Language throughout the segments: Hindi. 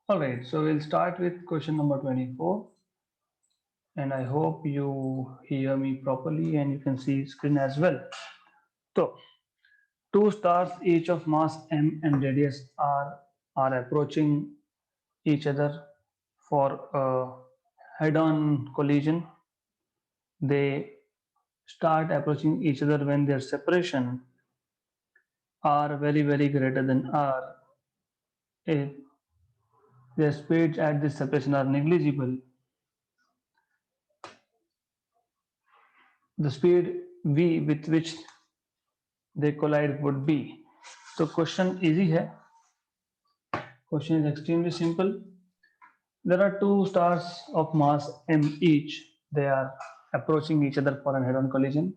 Alright, so we'll start with question number 24, and I hope you hear me properly and you can see screen as well. So, two stars each of mass m and radius r are approaching each other for a head-on collision. They start approaching each other when their separation are very greater than r. If their speeds at this separation are negligible, the speed v with which they collide would be. So question easy है. Question is extremely simple. There are two stars of mass m each. They are approaching each other for a head-on collision.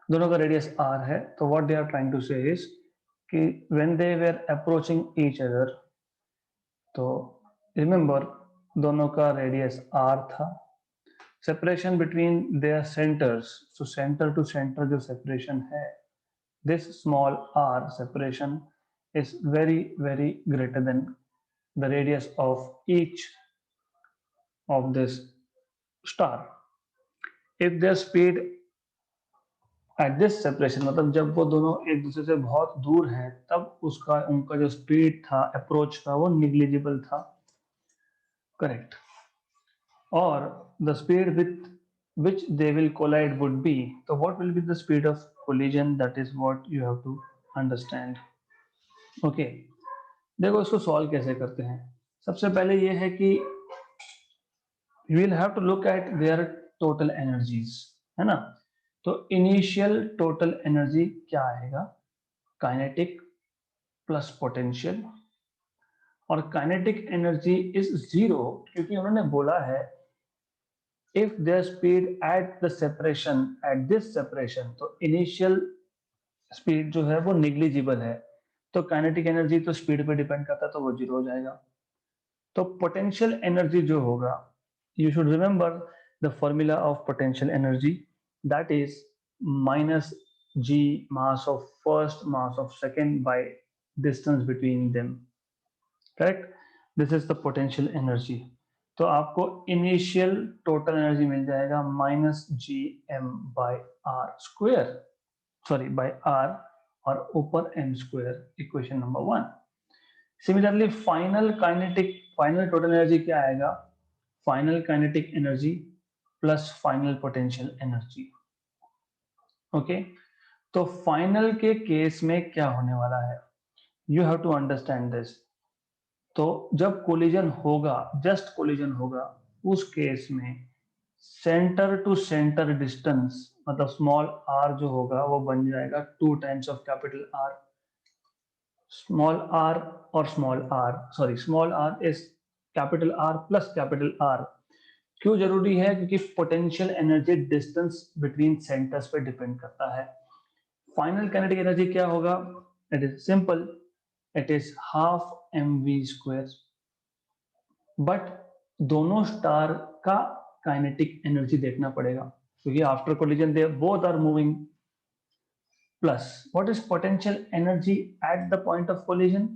दोनों का रेडियस r है. तो what they are trying to say is कि when they were approaching each other, तो remember दोनों का रेडियस r था. Separation between their centers, so center to center जो separation है, this small r separation is very greater than the radius of each of this star. If their speed at this separation, मतलब जब वो दोनों एक दूसरे से बहुत दूर हैं, तब उसका उनका जो स्पीड था अप्रोच का वो निग्लिजिबल था. करेक्ट. और the speed with which they will collide would be, so what will be the speed of collision? That is what you have to understand. Okay, देखो इसको सॉल्व कैसे करते हैं. सबसे पहले ये है कि you will have to look at their total energies, है ना. तो इनिशियल टोटल एनर्जी क्या आएगा? Kinetic plus potential. और काइनेटिक एनर्जी इज जीरो क्योंकि उन्होंने बोला है if there speed at the separation at this separation, तो इनिशियल स्पीड जो है वो निग्लिजिबल है. तो काइनेटिक एनर्जी तो स्पीड पे डिपेंड करता है, तो वो जीरो हो जाएगा. तो पोटेंशियल एनर्जी जो होगा, you should remember the formula of potential energy, that is minus g mass of first mass of second by distance between them. Correct. This is the potential energy. तो आपको इनिशियल टोटल एनर्जी मिल जाएगा minus G M by R square, sorry by R, और ऊपर M square. Equation number 1. Similarly final total energy क्या आएगा? Final kinetic energy plus final potential energy. Okay, तो फाइनल के केस में क्या होने वाला है, you have to understand this. तो जब कोलिजन होगा, जस्ट कोलिजन होगा, उस केस में सेंटर टू सेंटर डिस्टेंस, मतलब स्मॉल आर जो होगा वो बन जाएगा 2 times of capital r. Small r और small r is capital r plus capital r. क्यों जरूरी है? क्योंकि potential energy distance between centres पे डिपेंड करता है. फाइनल काइनेटिक एनर्जी क्या होगा? It is simple, it is half M we square. But दोनों स्टार का काइनेटिक एनर्जी देखना पड़ेगा क्योंकि after collision they both are moving. Plus what is potential energy at the point of collision?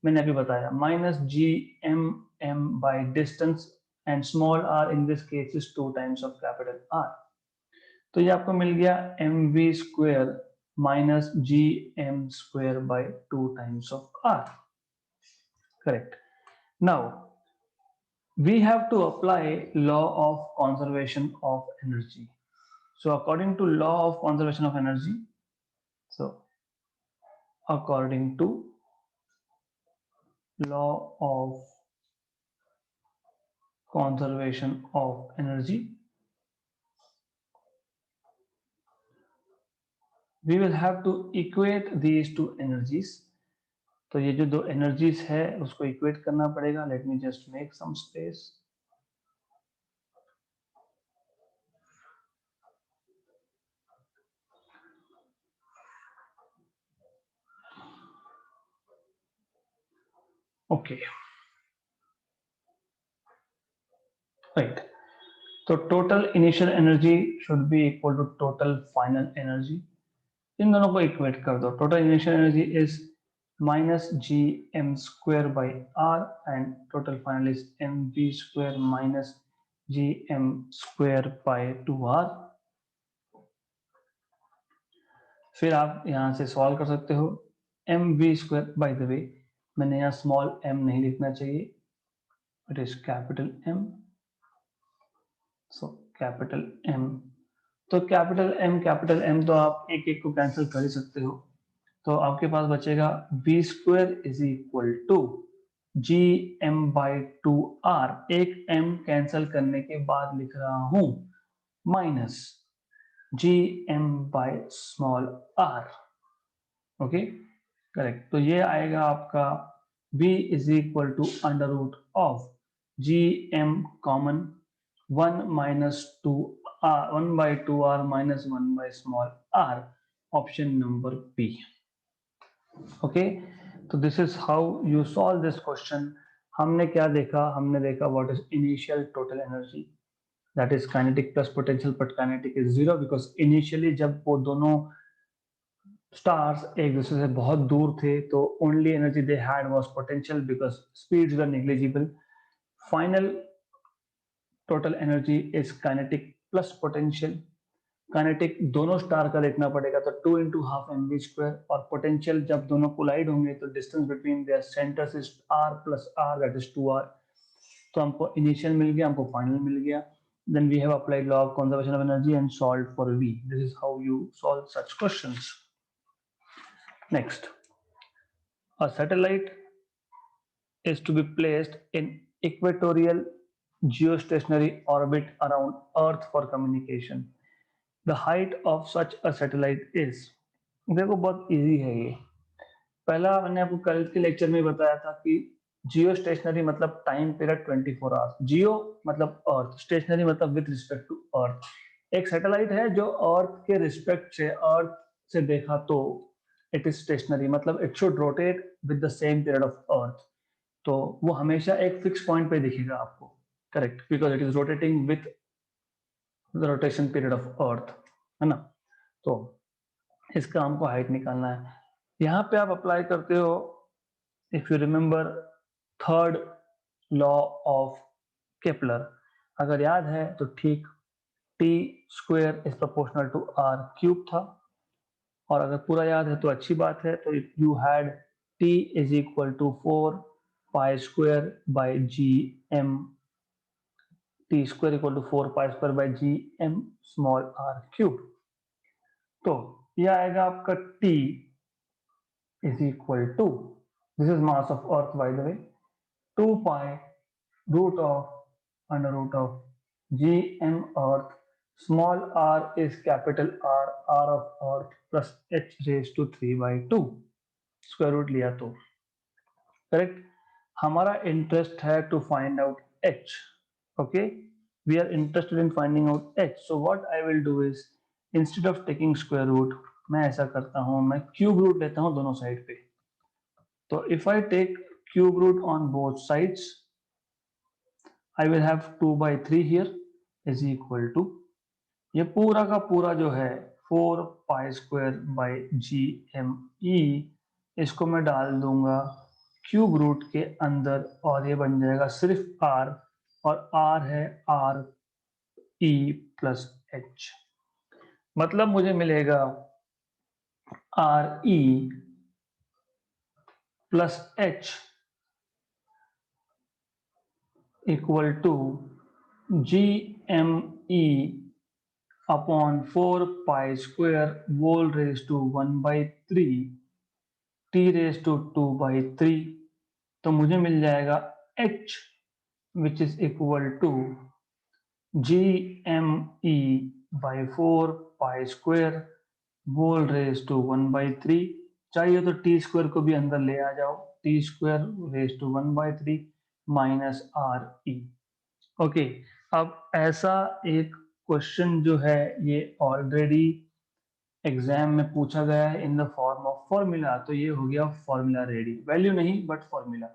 मैंने अभी बताया minus G M M by distance, and small R in this case is 2 times of capital R. तो ये आपको मिल गया M V square minus G M square by 2 times of R. Correct. Now we have to apply law of conservation of energy. So according to law of conservation of energy, so according to law of conservation of energy, we will have to equate these two energies. तो ये जो दो energies है उसको equate करना पड़ेगा. Let me just make some space. Okay, right. तो total initial energy should be equal to total final energy. इन दोनों को इक्वेट कर दो. Total initial energy is minus gm square by r, and total final is mv square minus gm square by 2r. फिर आप यहां से सॉल्व कर सकते हो. M we square, by the way मैंने यहाँ स्मॉल m नहीं लिखना चाहिए, it is capital M. So capital M. तो कैपिटल M तो आप एक एक को कैंसिल कर ही सकते हो. तो आपके पास बचेगा v square is equal to G M by 2r. एक m कैंसिल करने के बाद लिख रहा हूं minus G M by small r. Okay, correct. तो ये आएगा आपका v is equal to under root of G m common 1 minus 2r, 1 by 2r minus 1 by small r, option number B. Okay, तो this is how you solve this question. हमने क्या देखा? हमने देखा what is initial total energy, that is kinetic plus potential, but kinetic is zero because initially जब वो दोनों स्टार्स एक दूसरे से बहुत दूर थे तो only energy they had was potential because speeds were negligible. Final total energy is kinetic plus potential. Kinetic दोनों स्टार का देखना पड़ेगा तो 2 into half M we square, और पोटेंशियल जब दोनों कोलाइड होंगे तो distance between their centres is R plus R, that is 2r. तो हमको इनिशियल मिल गया, हमको फाइनल मिल गया. Then we have applied law of conservation of energy and solved for V. This is how you solve such questions. Next, a satellite is to be placed in equatorial geostationary orbit around Earth for communication. The height of such a satellite is, देखो बहुत इजी है ये. पहला मैंने आपको कल के लेक्चर में बताया था कि जियो स्टेशनरी मतलब टाइम पीरियड 24 आवर्स. जियो मतलब अर्थ, स्टेशनरी मतलब विद रिस्पेक्ट टू अर्थ. एक सैटेलाइट है जो अर्थ के रिस्पेक्ट से, अर्थ से देखा तो इट इज स्टेशनरी, मतलब it should rotate with the same period of earth. तो वो हमेशा एक फिक्स पॉइंट पे दिखेगा आपको, correct, because it is rotating with the rotation period of earth, है ना. तो इसका हमको हाइट निकालना है. यहाँ पे आप अप्लाई करते हो, if you remember third law of Kepler, अगर याद है तो ठीक, T square is proportional to R cube था, और अगर पूरा याद है तो अच्छी बात है. तो you had T is equal to 4 pi square by G M, T square equal to 4 pi square by G M small R cube. तो यह आएगा आपका T is equal to, this is mass of earth by the way, 2 pi root of under root of gm earth, small r is capital R, r of earth plus h raised to 3/2 square root लिया तो, करेक्ट. हमारा इंटरेस्ट है to find out h. Okay, we are interested in finding out h. So what I will do is, instead of taking square root, मैं ऐसा करता हूं, मैं क्यूब रूट लेता हूं दोनों साइड पे. तो if I take cube root on both sides, I will have 2/3 here is equal to, ये पूरा का पूरा जो है 4 pi square by G M E, इसको मैं डाल दूंगा क्यूब रूट के अंदर और ये बन जाएगा सिर्फ r, और r है r e प्लस h. मतलब मुझे मिलेगा r e plus h equal to G M E upon 4 pi square whole raise to 1/3 T raise to 2/3. तो मुझे मिल जाएगा h which is equal to G M E by 4 pi square whole raise to 1/3. चाहिए तो टी स्क्वायर को भी अंदर ले आ जाओ, T square raise to 1/3 minus R E. Okay, अब ऐसा एक क्वेश्चन जो है ये ऑलरेडी एग्जाम में पूछा गया है in the form of formula. तो ये हो गया फॉर्मूला रेडी, वैल्यू नहीं बट फॉर्मूला.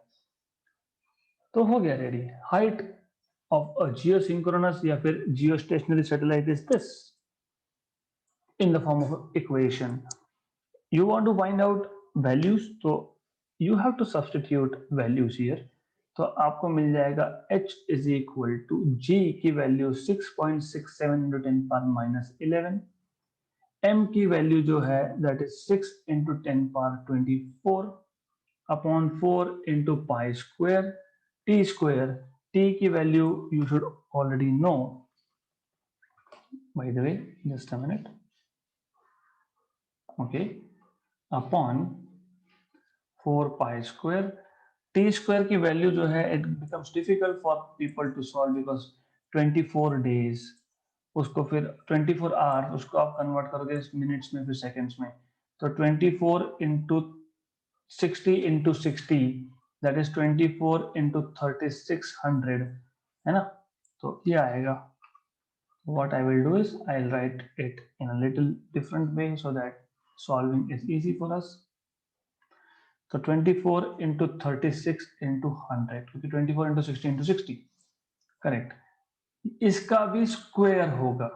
तो हो गया ready. Height of a geosynchronous या फिर geostationary satellite is this in the form of equation. You want to find out values, तो you have to substitute values here. तो आपको मिल जाएगा h is equal to g की value 6.67 into 10 power minus 11, m की वैल्यू जो है that is 6 into 10 power 24 upon 4 into pi square t square. t की value you should already know, by the way, just a minute. Okay, upon 4 pi square. t square की वैल्यू जो है it becomes difficult for people to solve because 24 days, उसको फिर 24 आवर्स उसको आप कन्वर्ट करोगे मिनट्स में फिर सेकंड्स में, तो 24 into 60 into 60 that is 24 into 3600 है ना, तो ये आएगा. What I will do is I'll write it in a little different way so that solving is easy for us. तो 24 into 36 into 100, क्योंकि 24 into 60 into 60 करेक्ट. इसका भी स्क्वायर होगा,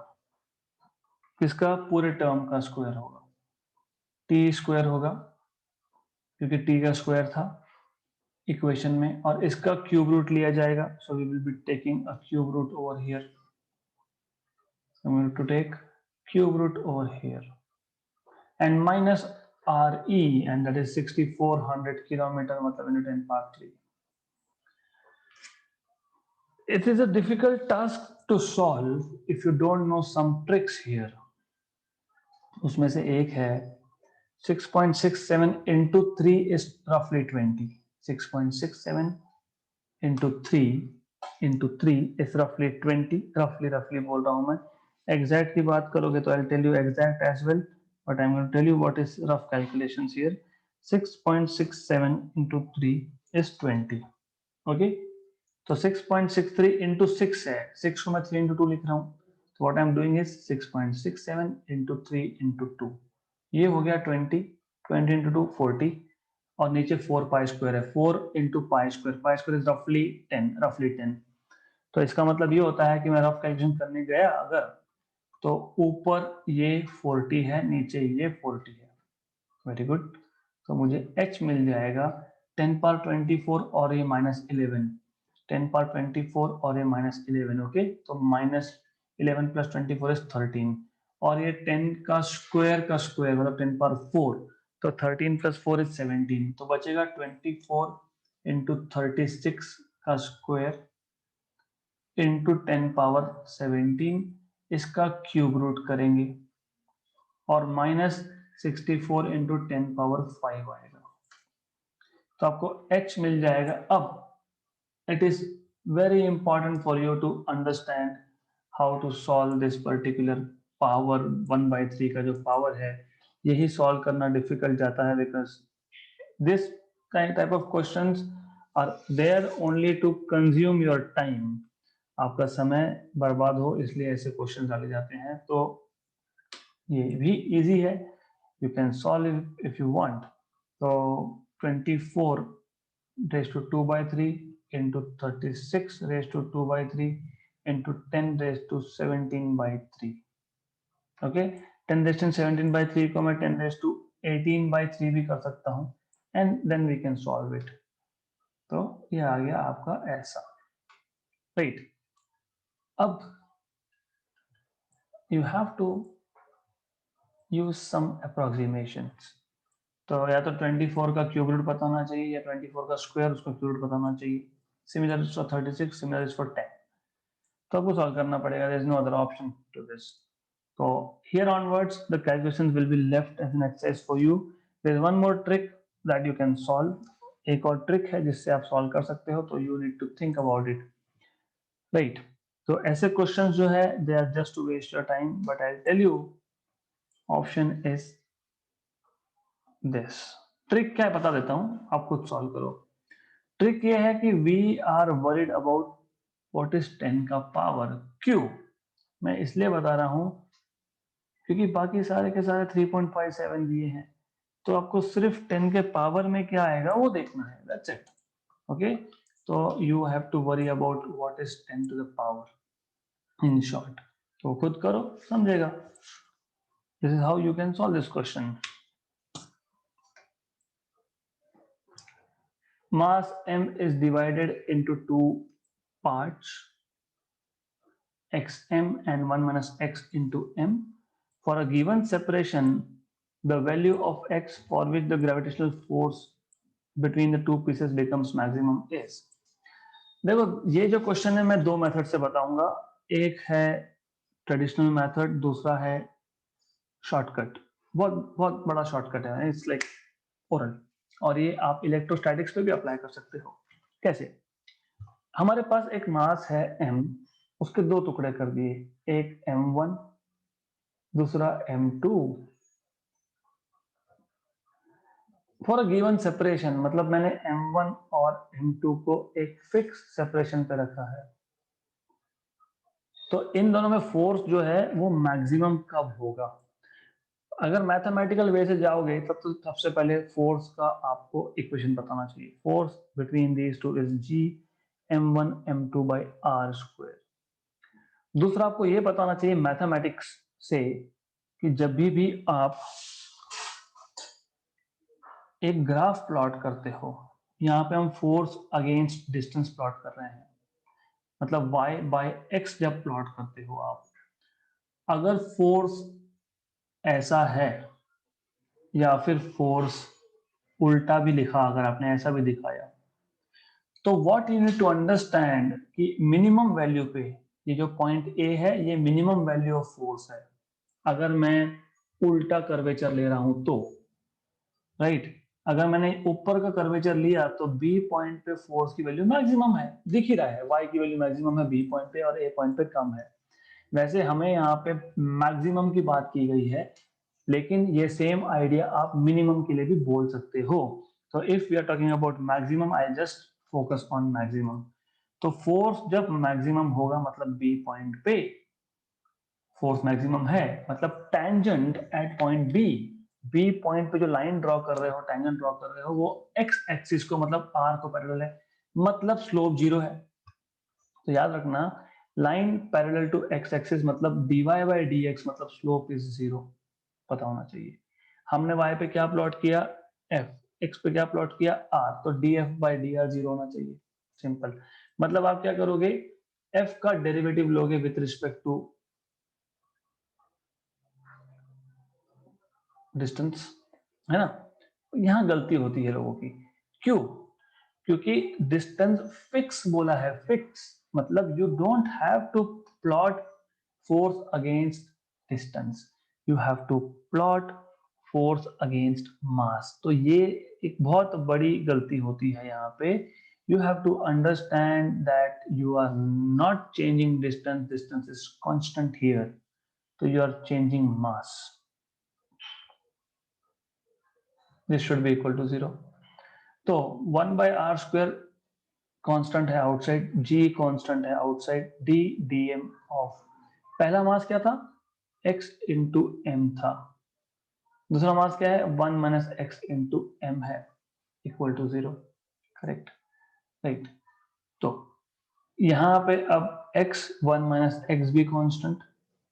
किसका, पूरे टर्म का स्क्वायर होगा, टी स्क्वायर होगा क्योंकि टी का स्क्वायर था इक्वेशन में, और इसका क्यूब रूट लिया जाएगा. So we will be taking a cube root over here. I'm going to take cube root over here and minus RE, and that is 6400 kilometer, मतलब into 10 power 3. It is a difficult task to solve if you don't know some tricks here. उसमें से एक है 6.67 into 3 is roughly 20. 6.67 into 3 into 3 is roughly 20. roughly बोल रहा हूं मैं. Exact की बात करोगे तो I'll tell you exact as well, but I'm going to tell you what is rough calculations here. 6.67 into 3 is 20. Okay. तो 6.63 into 6 है, 6 को मैं 3 into 2 लिख रहा हूँ. तो what I'm doing is 6.67 into 3 into 2. ये हो गया 20, 20 into 2 40, और नीचे 4 पाई स्क्वायर है, 4 into pi square is roughly 10. तो इसका मतलब ये होता है कि मैं रफ कैलकुलेशन करने गया अगर, तो ऊपर ये 40 है, नीचे ये 40 है. Very good. तो मुझे h मिल जाएगा 10 पावर 24 और ये माइनस 11, 10 पावर 24 और ये माइनस 11. ओके, तो माइनस 11 प्लस 24 इज 13, और ये 10 का स्क्वायर मतलब 10 पावर 4, तो 13 प्लस 4 इज 17. तो बचेगा 24 इंटू 36 का स्क्वायर इंटू 10 पावर 17, इसका क्यूब रूट करेंगे, और माइनस 64 इंटू 10 पावर 5 आएगा. तो आपको h मिल जाएगा. अब it is very important for you to understand how to solve this particular power 1/3 का जो पावर है, यही सॉल्व करना डिफिकल्ट जाता है, because this type of questions are there only to consume your time. आपका समय बर्बाद हो इसलिए ऐसे क्वेश्चन डाले जाते हैं. तो ये भी इजी है, you can solve if you want. तो 24 raised to 2/3 into 36 raised to 2/3 into 10 raised to 17/3. Okay, 10 raised to 17/3 को मैं 10 raised to 18/3 भी कर सकता हूँ, and then we can solve it. तो ये आ गया आपका ऐसा. राइट. अब you have to use some approximations. तो या तो 24 का क्यूब रूट पता होना चाहिए, या 24 का स्क्वायर उसका क्यूब रूट पता होना चाहिए. Similar is for 36, similar is for 10. तो आपको सॉल्व करना पड़ेगा. There is no other option to this. तो here onwards the calculations will be left as an exercise for you. There is one more trick that you can solve. एक और ट्रिक है जिससे आप सॉल्व कर सकते हो, तो you need to think about it. Right. तो ऐसे क्वेश्चंस जो है they are just to waste your time, but I will tell you option is this. Trick क्या है बता देता हूं, आप खुद सॉल्व करो. ट्रिक ये है कि we are worried about what is 10 का पावर. क्यों मैं इसलिए बता रहा हूं क्योंकि बाकी सारे के सारे 3.57 दिए हैं, तो आपको सिर्फ 10 के पावर में क्या आएगा वो देखना है. That's it. ओके, तो you have to worry about what is 10 to the power in short. तो खुद करो, समझेगा. This is how you can solve this question. mass m is divided into two parts, xm and 1 minus x into m. For a given separation, the value of x for which the gravitational force between the two pieces becomes maximum is. देखो ये जो क्वेश्चन है मैं दो मेथड से बताऊंगा, एक है ट्रेडिशनल मेथड, दूसरा है शॉर्टकट। बहुत बहुत बड़ा शॉर्टकट है, इट्स लाइक ओरल, और ये आप इलेक्ट्रोस्टैटिक्स पे भी अप्लाई कर सकते हो। कैसे? हमारे पास एक मास है m, उसके दो टुकड़े कर दिए, एक m1 दूसरा m2। For a given separation, मतलब मैंने m1 और m2 को एक फिक्स सेपरेशन पे रखा है, तो इन दोनों में फोर्स जो है वो मैक्सिमम कब होगा? अगर मैथमेटिकल वे से जाओगे तब तो सबसे पहले फोर्स का आपको इक्वेशन बताना चाहिए। Force between these two is G m1 m2 by R square. दूसरा आपको ये बताना चाहिए मैथमेटिक्स से कि जब भी आप एक ग्राफ प्लॉट करते हो, यहाँ पे हम फोर्स अगेंस्ट डिस्टेंस प्लॉट कर रहे हैं, मतलब y बाय x जब प्लॉट करते हो आप, अगर फोर्स ऐसा है या फिर फोर्स उल्टा भी लिखा, अगर आपने ऐसा भी दिखाया, तो what you need to understand कि मिनिमम वैल्यू पे ये जो पॉइंट ए है ये मिनिमम वैल्यू ऑफ फोर्स है। अगर मैं उल्टा कर्वेचर ले रहा हूं तो, राइट, अगर मैंने ऊपर का कर्वेचर लिया तो बी पॉइंट पे फोर्स की वैल्यू मैक्सिमम है, दिख ही रहा है, वाई की वैल्यू मैक्सिमम है बी पॉइंट पे और ए पॉइंट पे कम है। वैसे हमें यहाँ पे मैक्सिमम की बात की गई है, लेकिन ये सेम आइडिया आप मिनिमम के लिए भी बोल सकते हो। तो if we are talking about maximum, I just focus on maximum. तो फोर्स जब मैक्सिमम होगा मतलब बी पॉइंट पे फोर्स मैक्सिमम है, मतलब tangent at point B, B point पे जो लाइन ड्रॉ कर रहे हो, टेंजेंट ड्रॉ कर रहे हो, वो एक्स एक्सिस को मतलब आर को पैरेलल है, मतलब स्लोप जीरो है। तो याद रखना, line parallel to X axis मतलब dy बाई डी एक्स मतलब स्लोप इज जीरो, पता होना चाहिए। हमने y पे क्या प्लॉट किया f, x पे क्या प्लॉट किया r, तो df by D R zero होना चाहिए। सिंपल, मतलब आप क्या करोगे, f का डेरिवेटिव लोगे विथ रिस्पेक्ट टू डिस्टेंस, है ना? यहां गलती होती है लोगों की, क्यों? क्योंकि डिस्टेंस फिक्स बोला है, फिक्स मतलब you don't have to plot force against distance, you have to plot force against mass. तो ये एक बहुत बड़ी गलती होती है यहाँ पे। You have to understand that you are not changing distance, distance is constant here, तो you are changing mass. This should be equal to zero. तो 1 बाय आर स्क्वायर कांस्टेंट है आउटसाइड, जी कांस्टेंट है आउटसाइड, डी डीएम ऑफ पहला मास क्या था, x इंटू एम था, दूसरा मास क्या है 1 माइनस एक्स इंटू एम है, equal to zero. Correct, right. तो यहाँ पे अब x 1 माइनस एक्स भी constant,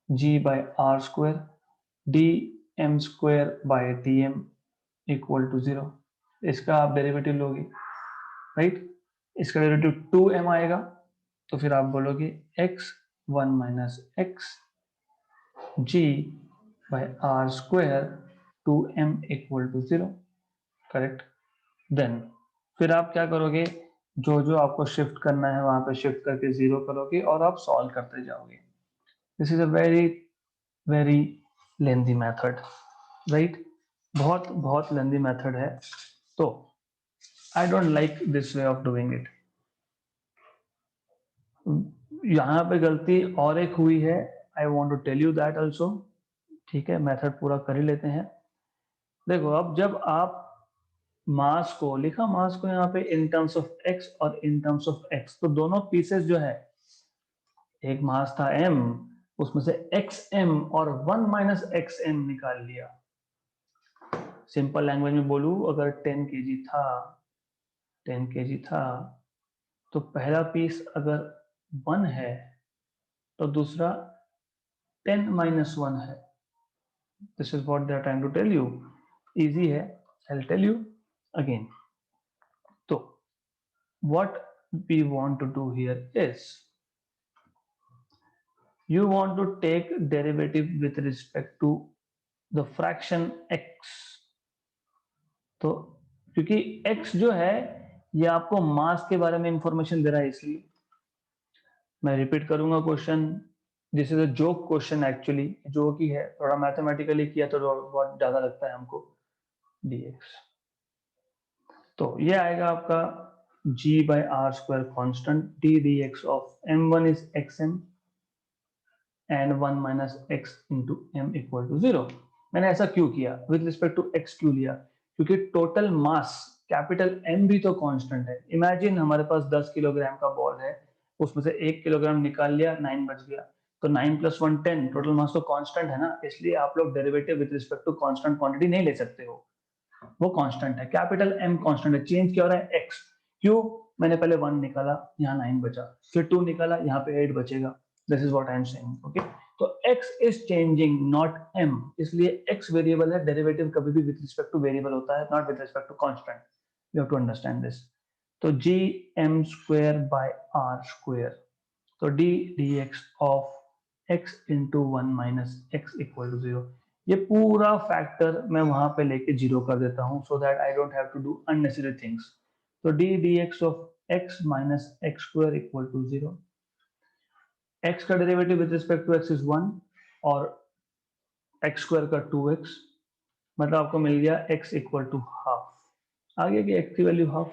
g by are square, D M square by D M equal to zero. इसका आप डेरिवेटिव लोगे, राइट, इसका डेरिवेटिव 2m आएगा, तो फिर आप बोलोगे x 1 minus X G by are square 2m equal to zero. Correct. Then फिर आप क्या करोगे, जो जो आपको शिफ्ट करना है वहां पे शिफ्ट करके जीरो करोगे और आप सॉल्व करते जाओगे। This is a very very lengthy method, right, बहुत बहुत लेंथी मेथड है, तो I don't like this way of doing it. यहाँ पे गलती और एक हुई है, I want to tell you that also. ठीक है, मेथड पूरा कर ही लेते हैं। देखो अब जब आप मास को लिखा, मास को यहाँ पे इन टर्म्स ऑफ एक्स और इन टर्म्स ऑफ एक्स, तो दोनों पीसेस जो है, एक मास था m, उसमें से एक्स एम और 1 माइनस एक्स एम निकाल लिया। सिंपल लैंग्वेज में बोलूं, अगर 10 केजी था, 10 केजी था, तो पहला पीस अगर 1 है तो दूसरा 10 माइनस 1 है। This is what they are trying to tell you. Easy है, I will tell you again. तो what we want to do here is you want to take derivative with respect to the fraction x. तो क्योंकि x जो है ये आपको मास के बारे में इंफॉर्मेशन दे रहा है, इसलिए मैं रिपीट करूंगा question. This is a joke question, actually joke ही है, थोड़ा मैथमेटिकली किया तो बहुत ज्यादा लगता है हमको। dx तो ये आएगा आपका g by r square constant d dx of m1 is xm and 1 minus x into m equal to 0। मैंने ऐसा क्यों किया, विद रिस्पेक्ट टू x क्यों लिया, क्योंकि टोटल मास कैपिटल M भी तो कांस्टेंट है। इमेजिन हमारे पास 10 किलोग्राम का बॉल है, उसमें से 1 किलोग्राम निकाल लिया, 9 बच गया, तो 9 + 1 10, टोटल मास तो कांस्टेंट है ना, इसलिए आप लोग derivative with respect to constant quantity नहीं ले सकते हो, वो कांस्टेंट है। कैपिटल M कांस्टेंट है, चेंज क्या हो रहा है x। क्यों, मैंने पहले 1 निकाला, यहाँ 9 बचा, फिर 2 निकाला, यहाँ पे 8 बचेगा। This is what I am saying, okay. तो x is changing not m, इसलिए x वेरिएबल है, डेरिवेटिव कभी भी विद रिस्पेक्ट टू वेरिएबल होता है, not with respect to constant. You have to understand this. तो g m square by r square, तो d dx of x into 1 minus x equal to 0, ये पूरा फैक्टर मैं वहां पे लेके 0 कर देता हूं, so that I don't have to do unnecessary things. तो d dx of x minus x square equal to 0, x का derivative with respect to x is 1 और x स्क्वायर का 2x, मतलब आपको मिल गया x इक्वल टू हाफ। आगे की x की वैल्यू हाफ,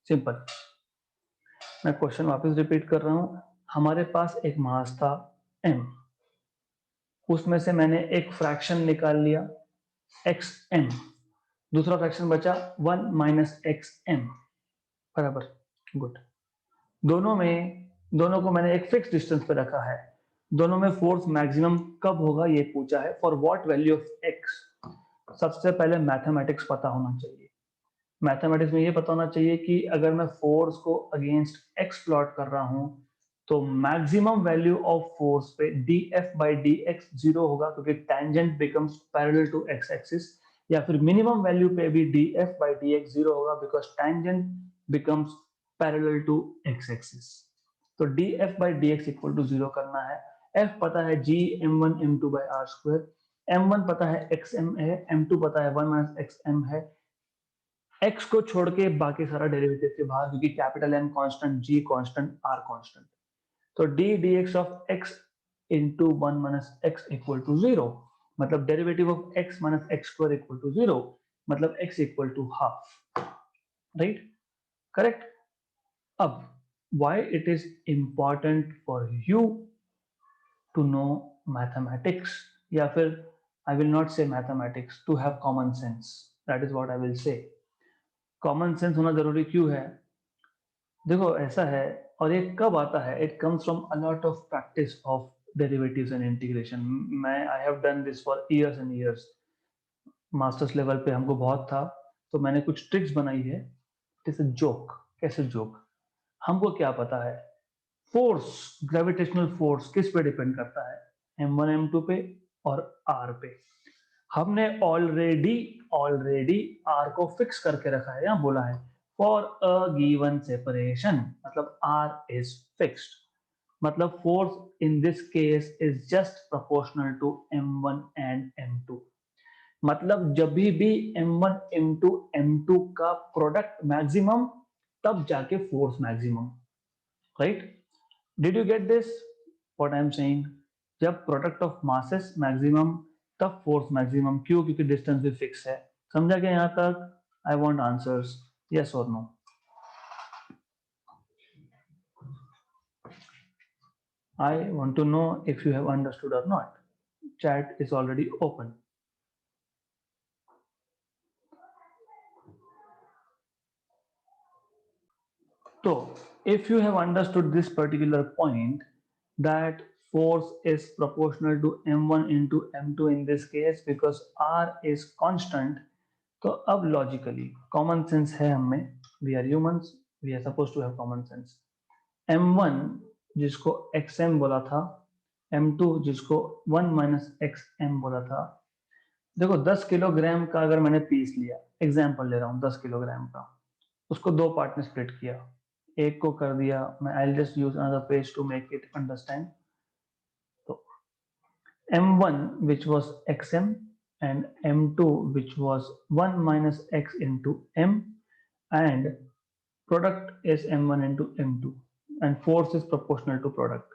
सिंपल। मैं क्वेश्चन वापस रिपीट कर रहा हूं। हमारे पास एक मास था m, उसमें से मैंने एक फ्रैक्शन निकाल लिया xm, दूसरा फ्रैक्शन बचा 1 माइनस xm बराबर, गुड। दोनों को मैंने एक फिक्स डिस्टेंस पे रखा है, दोनों में फोर्स मैक्सिमम कब होगा ये पूछा है, for what value of x। सबसे पहले मैथमेटिक्स पता होना चाहिए। मैथमेटिक्स में ये पता होना चाहिए कि अगर मैं फोर्स को अगेंस्ट x प्लॉट कर रहा हूं तो मैक्सिमम वैल्यू ऑफ फोर्स पे df by dx 0 होगा, क्योंकि tangent becomes parallel to x axis, या फिर मिनिमम वैल्यू पे भी df by dx 0 होगा, because tangent becomes parallel to x axis. तो df by dx equal to 0 करना है। f पता है g m1 m2 by r square, m1 पता है xm है, m2 पता है 1 minus xm है। x को छोड़ के बाकी सारा डेरिवेटिव के बाहर, क्योंकि capital M constant, g constant, r constant. तो d dx of x into 1 minus x equal to 0, मतलब derivative of x minus x square equal to 0, मतलब x equal to half, right, correct. अब why it is important for you to know mathematics, या फिर I will not say mathematics, to have common sense, that is what I will say। Common sense होना जरूरी क्यों है, देखो ऐसा है, और ये कब आता है, it comes from a lot of practice of derivatives and integration. मैं I have done this for years and years, masters level पे हमको बहुत था, तो मैंने कुछ ट्रिक्स बनाई है। जैसे जोक, कैसे जोक, हमको क्या पता है फोर्स, ग्रेविटेशनल फोर्स किस पे डिपेंड करता है, m1 m2 पे और r पे। हमने ऑलरेडी ऑलरेडी r को फिक्स करके रखा है, यहाँ बोला है फॉर अ गिवन सेपरेशन, मतलब r इज फिक्स्ड, मतलब force in this case is just proportional to m1 and m2। मतलब जब भी m1 m2 m2 का प्रोडक्ट मैक्सिमम, तब जाके force maximum, right. Did you get this what I am saying, जब प्रोडक्ट ऑफ मासेस मैक्सिमम तब फोर्स मैक्सिमम, क्यों, क्योंकि डिस्टेंस भी फिक्स है। समझा क्या यहाँ तक, आई वांट आंसर्स, यस और no. I want to know if you have understood or not. Chat is already open. So, if you have understood this particular point, that force is proportional to m1 into m2 in this case because r is constant, तो अब logically common sense है हम में, we are humans, we are supposed to have common sense। m1 जिसको xm बोला था, m2 जिसको 1 minus xm बोला था। देखो 10 किलोग्राम का अगर मैंने पीस लिया, एग्जाम्पल ले रहा हूँ 10 किलोग्राम का, उसको दो पार्ट में स्प्लिट किया, एक को कर दिया मैं, I will just use another page to make it understand. तो m1 which was xm and m2 which was 1 minus x into m, and product is m1 into m2 and force is proportional to product।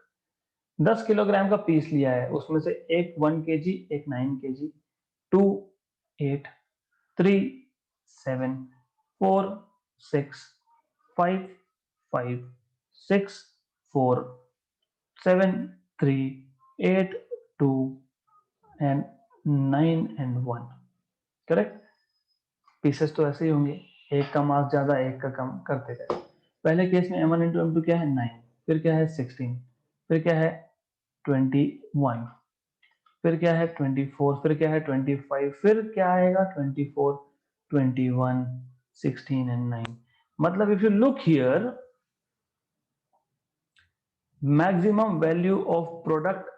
10 kilogram का पीस लिया है, उसमें से एक 1 kg, एक 9 kg, 2 8 3 7 4 6 5 5 6 4 7 3 8 2 and 9 and 1। Correct. Pieces तो ऐसे ही होंगे, एक का मास ज्यादा एक का कम करते गए। पहले केस में m1 इंटू m2 क्या है 9, फिर क्या है 16, फिर क्या है 21, फिर क्या है 24, फिर क्या है 25, फिर क्या आएगा 24 21 16 एंड 9। मतलब if you look here, maximum value of product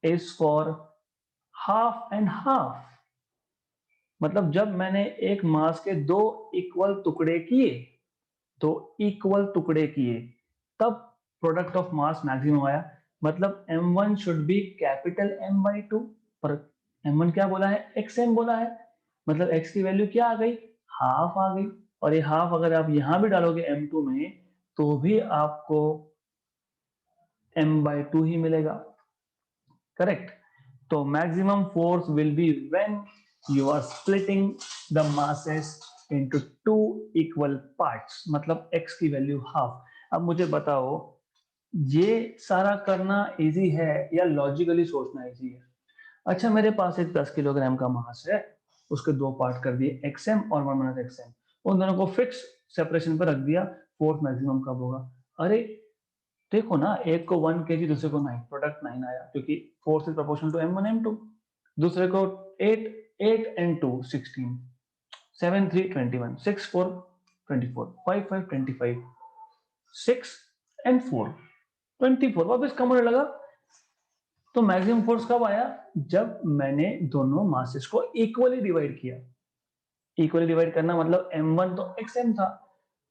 is for half and half. मतलब जब मैंने एक मास के दो इक्वल टुकड़े किए, तो इक्वल टुकड़े किए, तब प्रोडक्ट ऑफ मास मैक्सिमम आया। मतलब m1 should be capital M by 2, पर m1 क्या बोला है, xm बोला है, मतलब x की वैल्यू क्या आ गई, हाफ आ गई। और ये हाफ अगर आप यहां भी डालोगे m2 में, तो भी आपको m by 2 ही मिलेगा। करेक्ट। तो maximum force will be when you are splitting the masses into two equal parts, मतलब x की वैल्यू हाफ। अब मुझे बताओ, ये सारा करना इजी है या लॉजिकली सोचना इजी है? अच्छा, मेरे पास एक 10 किलोग्राम का मास है, उसके दो पार्ट कर दिए xm और 1 माइनस xm, उन दोनों को फिक्स सेपरेशन पर रख दिया, फोर्स मैक्सिमम कब होगा? अरे देखो ना, एक को 1 kg, दूसरे को 9, प्रोडक्ट 9 आया क्योंकि force is proportional to m1 m2। दूसरे को 8 8 and 2 16, 7 3 21, 6 4 24, 5 5 25, 6 and 4 24, वापस कम होने लगा। तो मैक्सिमम फोर्स कब आया? जब मैंने दोनों मासेस को इक्वली डिवाइड किया। इक्वली डिवाइड करना मतलब m1 तो xm था,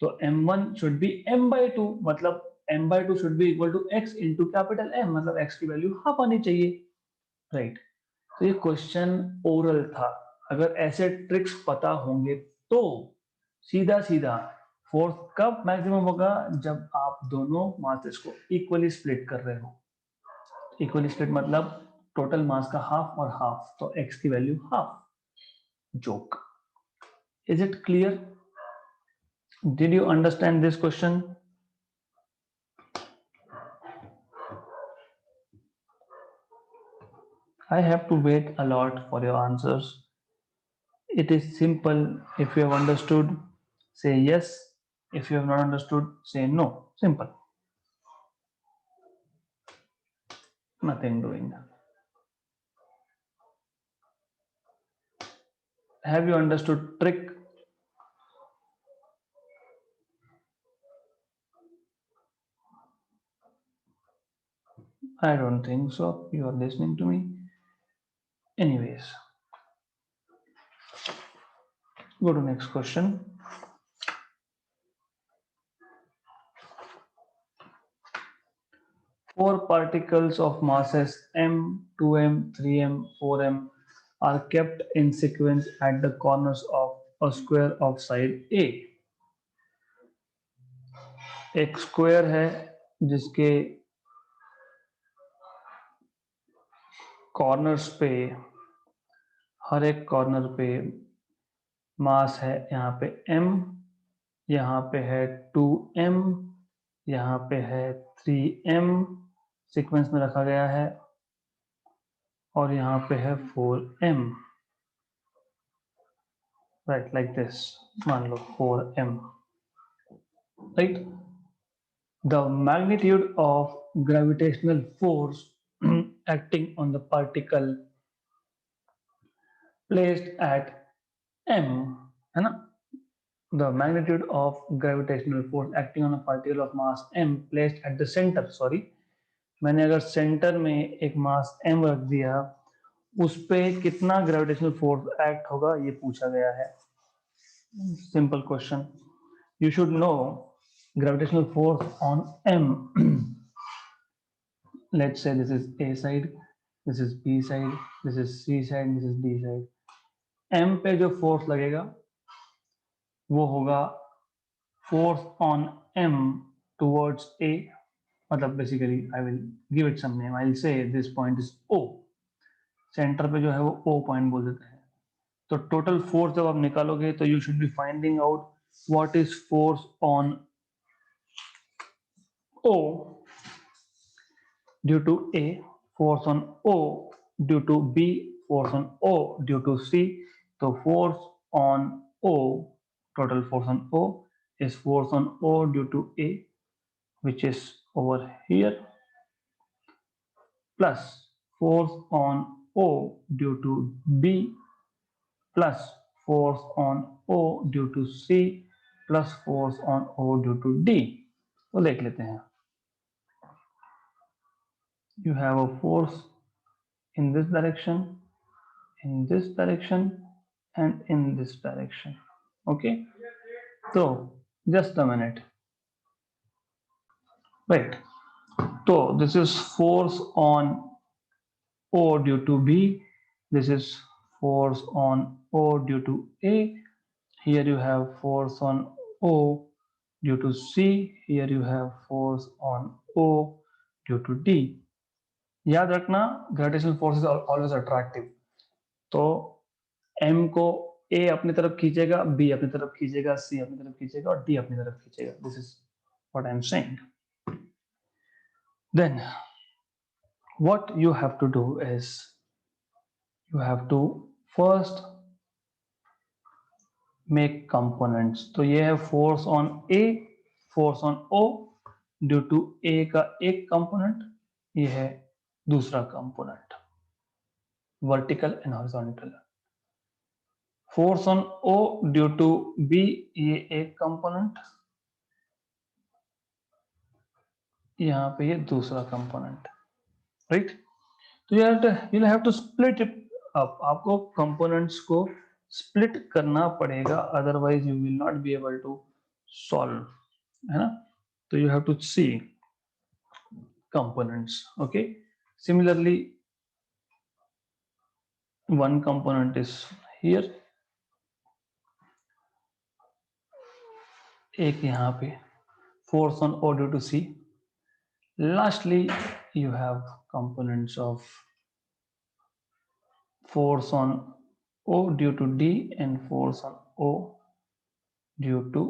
तो m1 should be m by 2, मतलब m by 2 should be equal to x into capital M, मतलब x की वैल्यू हाफ आनी चाहिए। राइट। तो ये क्वेश्चन ओरल था, अगर ऐसे ट्रिक्स पता होंगे तो सीधा सीधा फोर्स कब मैक्सिमम होगा, जब आप दोनों मासेस को इक्वली स्प्लिट कर रहे हो। इक्वली स्प्लिट मतलब टोटल मास का हाफ और हाफ, तो x की value half. Joke. Is it clear? Did you understand this question? I have to wait a lot for your answers. It is simple. If you have understood, say yes. If you have not understood, say no. Simple. Nothing doing. Have you understood trick? I don't think so. You are listening to me. Anyways, go to next question. Four particles of masses m, 2m, 3m, 4m are kept in sequence at the corners of a square of side A. एक स्क्वायर है जिसके कॉर्नर्स पे, हर एक कॉर्नर पे मास है, यहाँ पे m, यहाँ पे है 2m, यहाँ पे है 3m, सीक्वेंस में रखा गया है, और यहाँ पे है 4m। राइट, लाइक दिस, मान लो 4m। Right. The magnitude of gravitational force acting on the particle placed at m, है ना? The magnitude of gravitational force acting on a particle of mass m placed at the center, sorry, मैंने अगर सेंटर में एक मास m रख दिया, उस पे कितना ग्रेविटेशनल फोर्स एक्ट होगा, ये पूछा गया है। Simple question. you should know gravitational force on M. Let's say this is A side, this is B side, this is C side, this is D side. M पे जो फोर्स लगेगा वो होगा force on M towards A. मतलब basically I will give it some name, I will say this point is O. Centre पे जो है वो O पॉइंट बोल देते हैं. तो टोटल फोर्स जब आप निकालोगे तो you should be finding out what is force on O due to A, force on O due to B, force on O due to C. तो force on O, total force on O is force on O due to A, which is over here, plus force on O due to B, plus force on O due to C, plus force on O due to D. तो देख लेते हैं. You have a force in this direction, in this direction, and in this direction. Okay, so just a minute. Right, so this is force on O due to B, this is force on O due to A, here you have force on O due to C, here you have force on O due to D. याद रखना gravitational force is always attractive. तो M को A अपनी तरफ खींचेगा, B अपनी तरफ खींचेगा, C अपनी तरफ खींचेगा और D अपनी तरफ खींचेगा. This is what I am saying. Then what you have to do is you have to first make components. तो ये है force on A, force on O due to A का एक component, ये है दूसरा component, vertical and horizontal. Force on O due to B, ये एक component, यहाँ पे ये दूसरा component, right? तो you'll have to split it up. आपको components को split करना पड़ेगा, otherwise you will not be able to solve, है ना? तो you have to see components. Okay, similarly one component is here, एक यहाँ पे force on O due to C. Lastly you have components of force on O due to D and force on O due to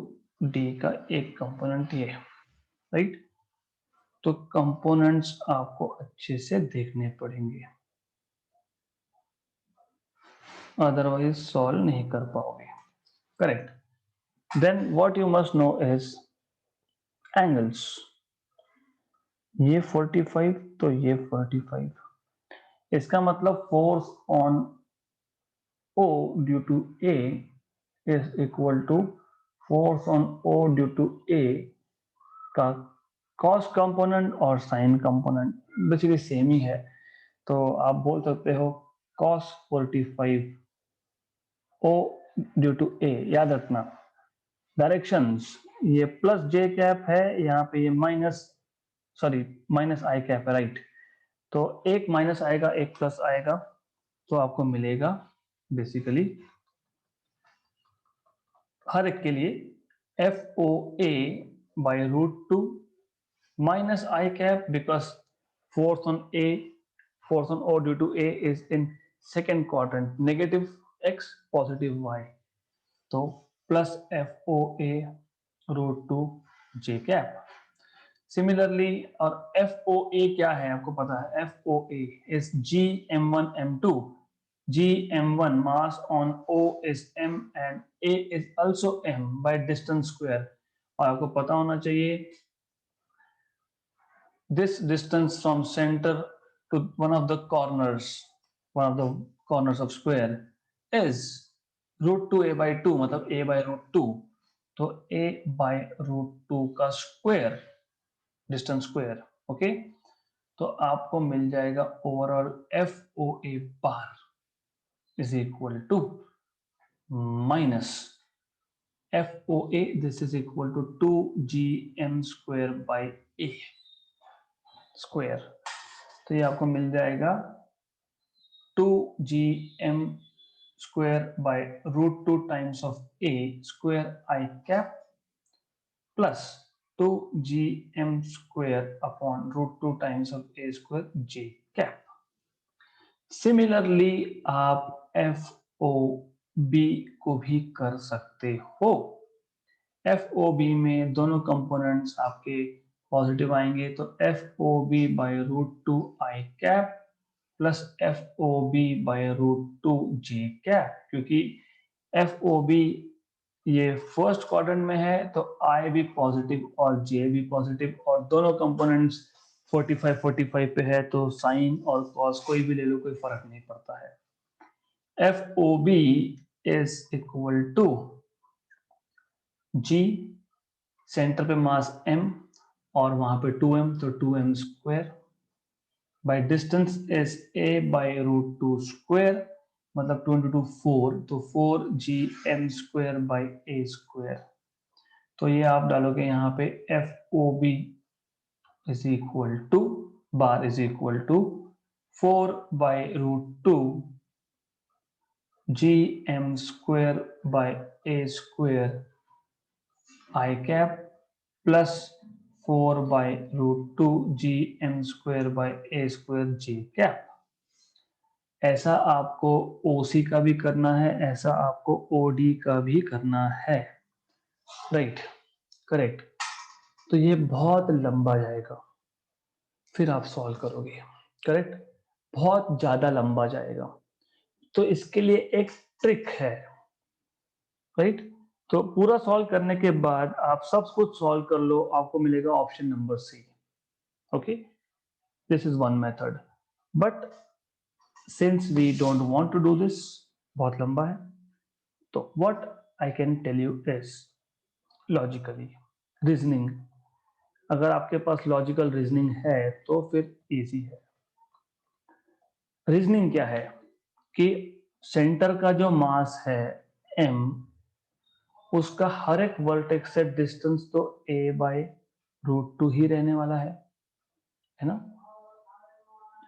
D का एक component ये, right? तो components आपको अच्छे से देखने पड़ेंगे, otherwise solve नहीं कर पाओगे. Correct. Then what you must know is angles. ये 45 तो ये 45. इसका मतलब force on O due to A is equal to force on O due to A का cos component और sin component बेसिकली सेम ही है. तो आप बोल सकते हो cos 45 O due to A. याद रखना डायरेक्शंस, ये प्लस जे कैप है, यहाँ पे ये माइनस आई कैप है, राइट? तो एक माइनस आएगा, एक प्लस आएगा, तो आपको मिलेगा बेसिकली हर एक के लिए FOA bye √2 minus I cap because force on O due to A is in second quadrant, negative x positive y, तो plus FOA √2 J cap. Similarly और FOA क्या है आपको पता है, FOA is GM1M2. GM1 mass on O is M and A is also M by distance square. और आपको पता होना चाहिए this distance from center to one of the corners of square is √2A by 2, मतलब A by √2. तो A by √2 का स्क्वायर, डिस्टेंस स्क्वायर. ओके, तो आपको मिल जाएगा overall FOA bar is equal to minus FOA this is equal to 2gm square by a square, तो ये आपको मिल जाएगा 2gm square by √2 times of a square I cap plus 2gm square upon √2 times of a square j cap. Similarly आप FOB को भी कर सकते हो। FOB में दोनों कंपोनेंट्स आपके पॉजिटिव आएंगे, तो FOB by √2 I cap plus FOB by √2 J cap, क्योंकि FOB ये फर्स्ट क्वाड्रेंट में है तो I भी पॉजिटिव और J भी पॉजिटिव, और दोनों कंपोनेंट्स 45-45 पे है, तो साइन और कॉस कोई भी ले लो, कोई फर्क नहीं पड़ता है। FOB is equal to G, centre पे मास M और वहां पे 2m, तो 2m square by distance is a by √2 square, मतलब 2 into 2 4, तो 4gm square by a square. तो ये आप डालोगे यहाँ पे FOB is equal to bar is equal to 4 by √2 gm square by a square I cap plus 4 by √2 gm square by a square j cap। ऐसा आपको OC का भी करना है, ऐसा आपको OD का भी करना है, राइट, करेक्ट। तो ये बहुत लंबा जाएगा, फिर आप सॉल्व करोगे, करेक्ट, बहुत ज्यादा लंबा जाएगा। तो इसके लिए एक ट्रिक है, राइट। तो पूरा सॉल्व करने के बाद आप सब कुछ सॉल्व कर लो, आपको मिलेगा option number C. Okay, this is one method, but since we don't want to do this, बहुत लंबा है, तो what I can tell you is logically reasoning. अगर आपके पास लॉजिकल रीजनिंग है तो फिर इजी है। रीजनिंग क्या है कि सेंटर का जो मास है m, उसका हर एक वर्टेक्स से डिस्टेंस तो a by √2 ही रहने वाला है ना,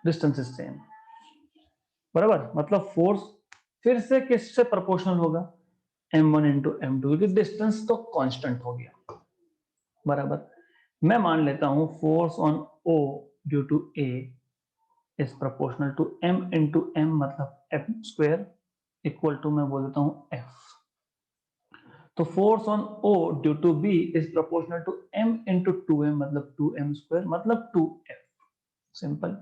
डिस्टेंस इज सेम, बराबर। मतलब फोर्स फिर से किससे प्रोपोर्शनल होगा, m1 into m2, क्योंकि डिस्टेंस तो कांस्टेंट हो गया, बराबर। मैं मान लेता हूं force on O due to A is proportional to m into m, मतलब m स्क्वायर इक्वल टू, मैं बोल देता हूं F। तो force on O due to B is proportional to m into 2m, मतलब 2m स्क्वायर, मतलब 2F, simple.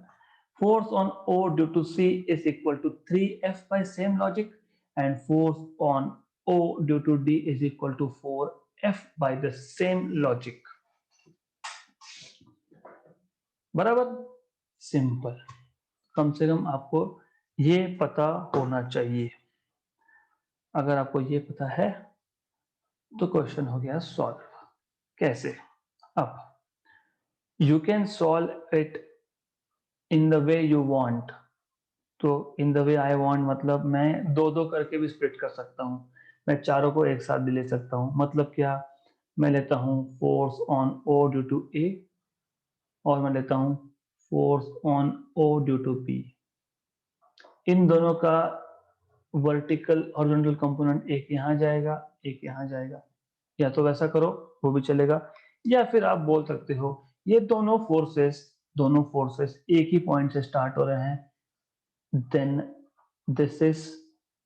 Force on O due to C is equal to 3F by same logic, and force on O due to D is equal to 4F by the same logic, बराबर, सिंपल। कम से कम आपको ये पता होना चाहिए। अगर आपको ये पता है तो क्वेश्चन हो गया सॉल्व। कैसे? अब you can solve it in the way you want. तो in the way I want मतलब मैं दो दो करके भी स्प्लिट कर सकता हूँ, मैं चारों को एक साथ भी ले सकता हूँ। मतलब क्या, मैं लेता हूँ force on O due to A, और मैं लेता हूँ force on O due to B। इन दोनों का वर्टिकल हॉरिजॉन्टल कंपोनेंट एक यहाँ जाएगा, एक यहाँ जाएगा, या तो वैसा करो वो भी चलेगा, या फिर आप बोल सकते हो ये दोनों फोर्सेस एक ही पॉइंट से स्टार्ट हो रहे हैं, then this is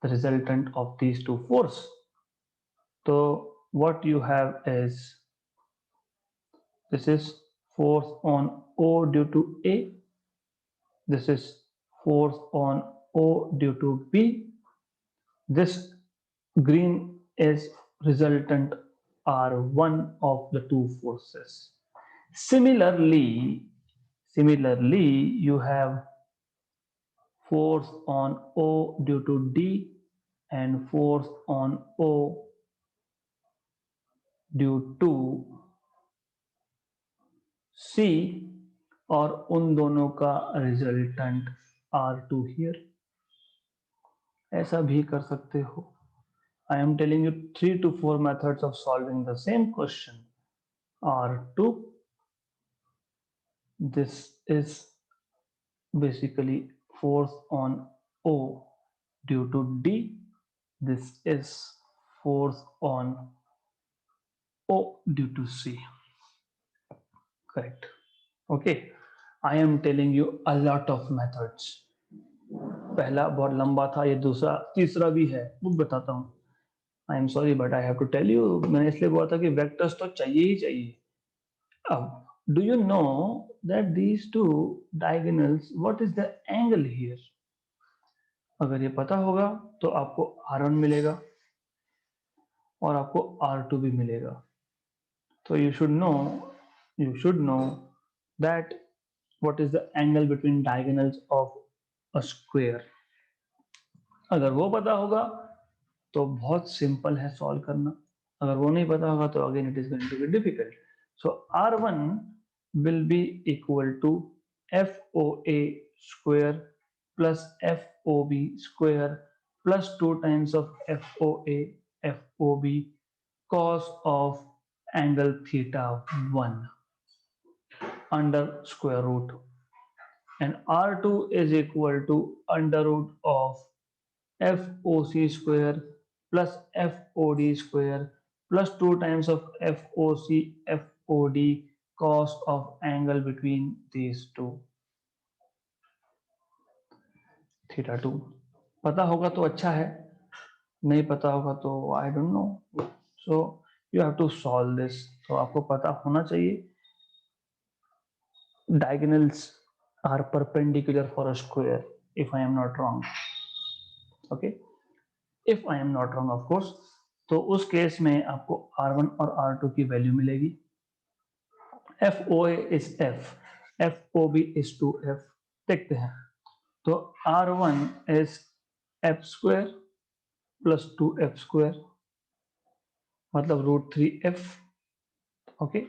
the resultant of these two forces. So what you have is, this is force on O due to A, this is force on O due to B, this green is resultant R1 of the two forces. Similarly, you have force on O due to D and force on O due to C, और उन दोनों का रिजल्टेंट R2 हियर। ऐसा भी कर सकते हो, I am telling you 3 to 4 methods of solving the same question. R2, this is basically force on O due to D. This is force on O due to C. Correct. Okay. I am telling you a lot of methods. पहला बहुत लंबा था, ये दूसरा तीसरा भी है, वो बताता हूँ. I am sorry but I have to tell you, मैंने इसलिए बोला था कि वेक्टर्स तो चाहिए ही चाहिए. अब do you know that these two diagonals what is the angle here? अगर ये पता होगा तो आपको R1 मिलेगा और आपको R2 भी मिलेगा. तो you should know that what is the angle between diagonals of a square. अगर वो पता होगा तो बहुत सिंपल है सॉल्व करना. अगर वो नहीं पता होगा तो again it is going to be difficult. So R1 will be equal to FOA square plus FOB square plus 2 times of FOA FOB cos of angle theta 1 under square root, and R2 is equal to under root of FOC square plus FOD square plus 2 times of FOC FOD cos of angle between these two theta 2. पता होगा तो अच्छा है, नहीं पता होगा तो I don't know. So you have to solve this. तो आपको पता होना चाहिए diagonals are perpendicular for a square, if I am not wrong. Okay, if I am not wrong of course. तो उस केस में आपको R1 और R2 की वैल्यू मिलेगी. FOA is F, FOB is 2F. देखते हैं. तो R1 is F square plus 2F square, मतलब √3F. ओके,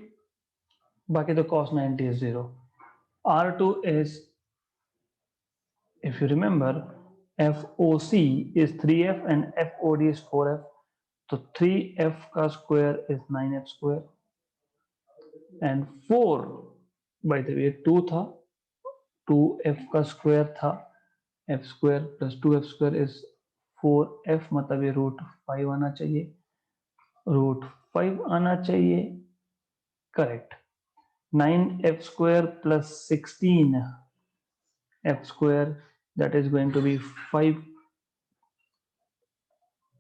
बाकी तो cos 90 is 0. R2 is, if you remember, FOC is 3F and FOD is 4F. तो 3F का square is 9F square and 4 by the way 2 था, 2F का स्क्वायर था, F square plus 2F square is 4F, मतलब ये √5 आना चाहिए, √5 आना चाहिए. Correct. 9F square plus 16F square, that is going to be 5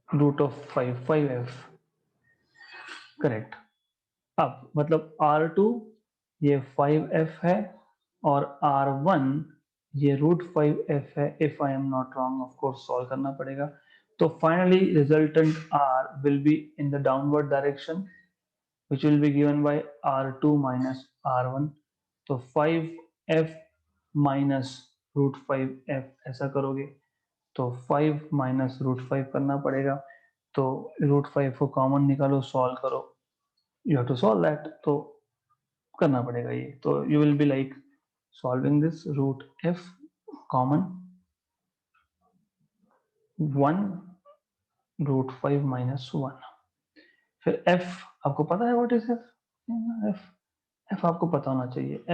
root of 5F. Correct. अब मतलब R2 ये 5F है और R1 ये √5F है. If I am not wrong, of course solve करना पड़ेगा. तो finally resultant R will be in the downward direction which will be given by R2 minus R1. तो 5F minus √5F ऐसा करोगे तो 5 minus √5 करना पड़ेगा. तो √5 को कॉमन निकालो, सॉल्व करो, you have to solve that. तो करना पड़ेगा ये. तो you will be like solving this √f common 1 √5 minus 1. फिर f आपको पता है व्हाट इज f आपको पता होना चाहिए.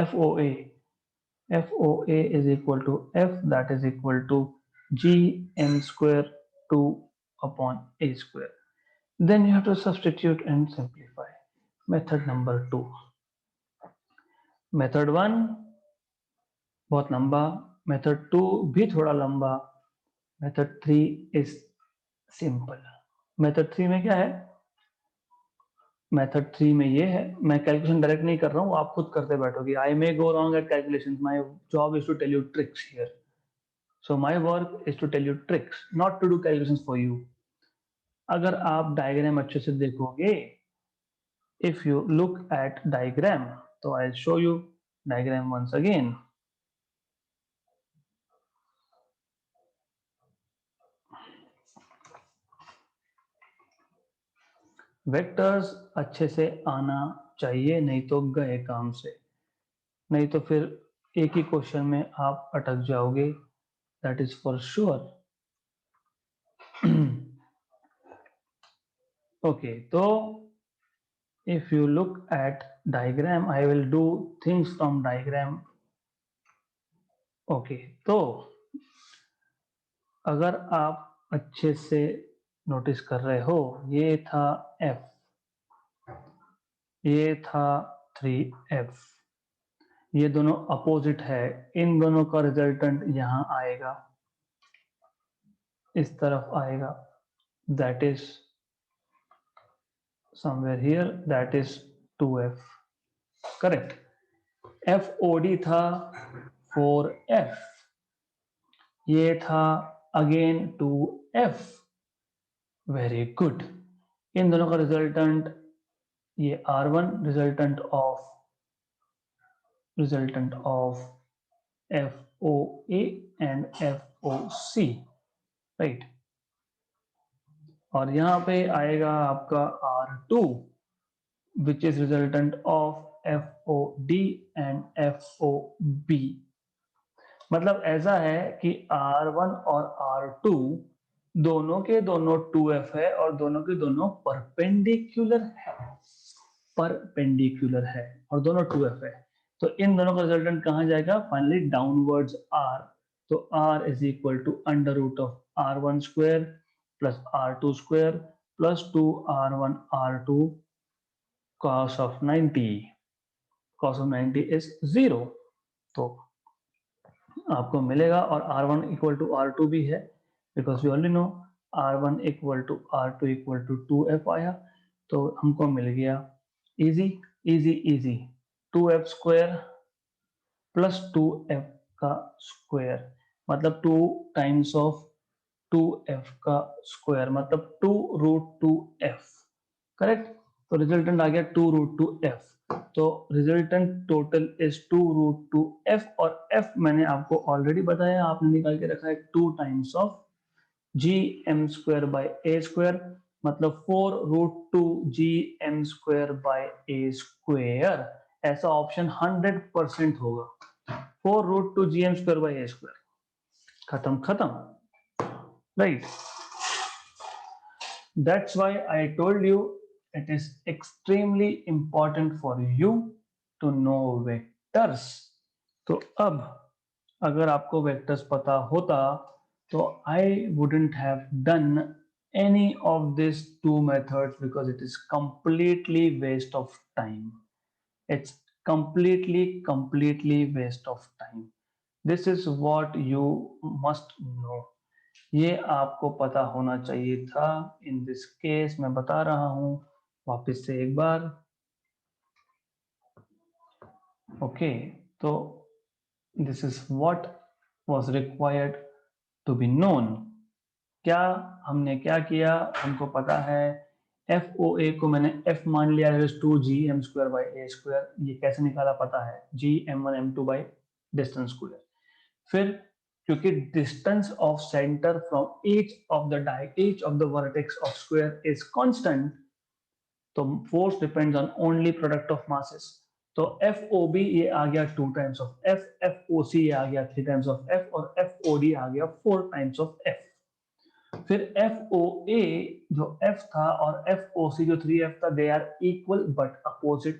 FOA is equal to F, that is equal to GM square 2 upon A square. Then you have to substitute and simplify. Method number 2. Method 1 बहुत लंबा, Method 2 भी थोड़ा लंबा, Method 3 is simple. Method 3 में क्या है? Method 3 में ये है, मैं कैलकुलेशन डायरेक्ट नहीं कर रहा हूँ, आप खुद करते बैठोगे. I may go wrong at calculations. My job is to tell you tricks here. So my work is to tell you tricks, not to do calculations for you. अगर आप डायग्राम अच्छे से देखोगे, if you look at diagram, तो I'll show you diagram once again. Vectors अच्छे से आना चाहिए, नहीं तो गए काम से, नहीं तो फिर एक ही क्वेश्चन में आप अटक जाओगे. That is for sure. Okay, so if you look at diagram, I will do things from diagram. Okay, तो अगर आप अच्छे से नोटिस कर रहे हो, ये था F, ये था 3F, ये दोनों अपोजिट है, इन दोनों का रिजल्टेंट यहाँ आएगा, इस तरफ आएगा, that is somewhere here, that is 2F, correct. FOD था 4F, ये था अगेन 2F, वेरी गुड। इन दोनों का रिजल्टेंट ये R1 resultant of FOA and FOC, right. और यहाँ पे आएगा आपका R2 which is resultant of FOD and FOB। मतलब ऐसा है कि R1 और R2 दोनों के दोनों 2F है और दोनों के दोनों परपेंडिकुलर है और दोनों 2F है, तो इन दोनों का रिजल्टेंट कहाँ जाएगा? Finally downwards R। तो R is equal to under root of R1 square plus R2 square plus 2R1 R2 cos of 90, cos of 90 is 0, तो आपको मिलेगा। और R1 इक्वल टू R2 भी है, because we already know R1 equal to R2 equal to 2F आया, तो हमको मिल गया easy easy easy 2F square plus 2F का स्क्वायर, मतलब 2 टाइम्स ऑफ 2F का स्क्वायर, मतलब 2 रूट 2F, करेक्ट। तो रिजल्टेंट आ गया 2 रूट 2F, तो resultant total is 2 root 2F, और F मैंने आपको ऑलरेडी बताया, आपने निकाल के रखा है 2 times of GM square by A square, मतलब 4 root 2 GM square by A square. ऐसा ऑप्शन 100% होगा, 4 root 2 GM square by A square, खत्म खत्म, right. That's why I told you it is extremely important for you to know vectors। तो अब अगर आपको वेक्टर्स पता होता तो I wouldn't have done any of these two methods because it is completely waste of time. It's completely waste of time. This is what you must know. ये आपको पता होना चाहिए था। इन दिस केस मैं बता रहा हूं वापस से एक बार। ओके, तो this is what was required to be known. क्या हमने क्या किया, हमको पता है FOA को मैंने F मान लिया है 2GM square by A square. ये कैसे निकाला पता है, GM1 M2 by distance square. फिर क्योंकि distance of centre from each of the vertex of square is constant, तो force depends on only product of masses. तो FOB ये आ गया 2 टाइम्स ऑफ F, FOC ये आ गया 3 टाइम्स ऑफ F, और FOD आ गया 4 टाइम्स ऑफ F। फिर FOA जो F था और FOC जो 3F था, they are equal but opposite,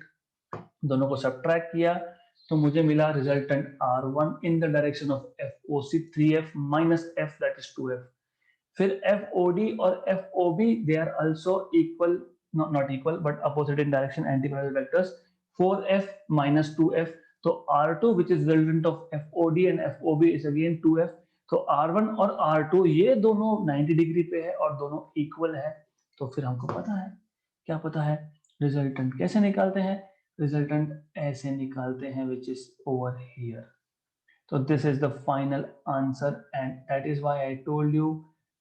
दोनों को सब्ट्रैक्ट किया तो मुझे मिला resultant R1 in the direction of FOC 3F minus F that is 2F। फिर FOD और FOB they are also equal, not equal but opposite in direction, anti-parallel vectors, 4F minus 2F। तो R2 which is resultant of FOD and FOB is again 2F। तो R1 और R2 ये दोनों 90 डिग्री पे है और दोनों इक्वल है। तो फिर हमको पता है, क्या पता है, रिजल्टेंट कैसे निकालते हैं, रिजल्टेंट ऐसे निकालते हैं which is over here। So this is the final answer and that is why I told you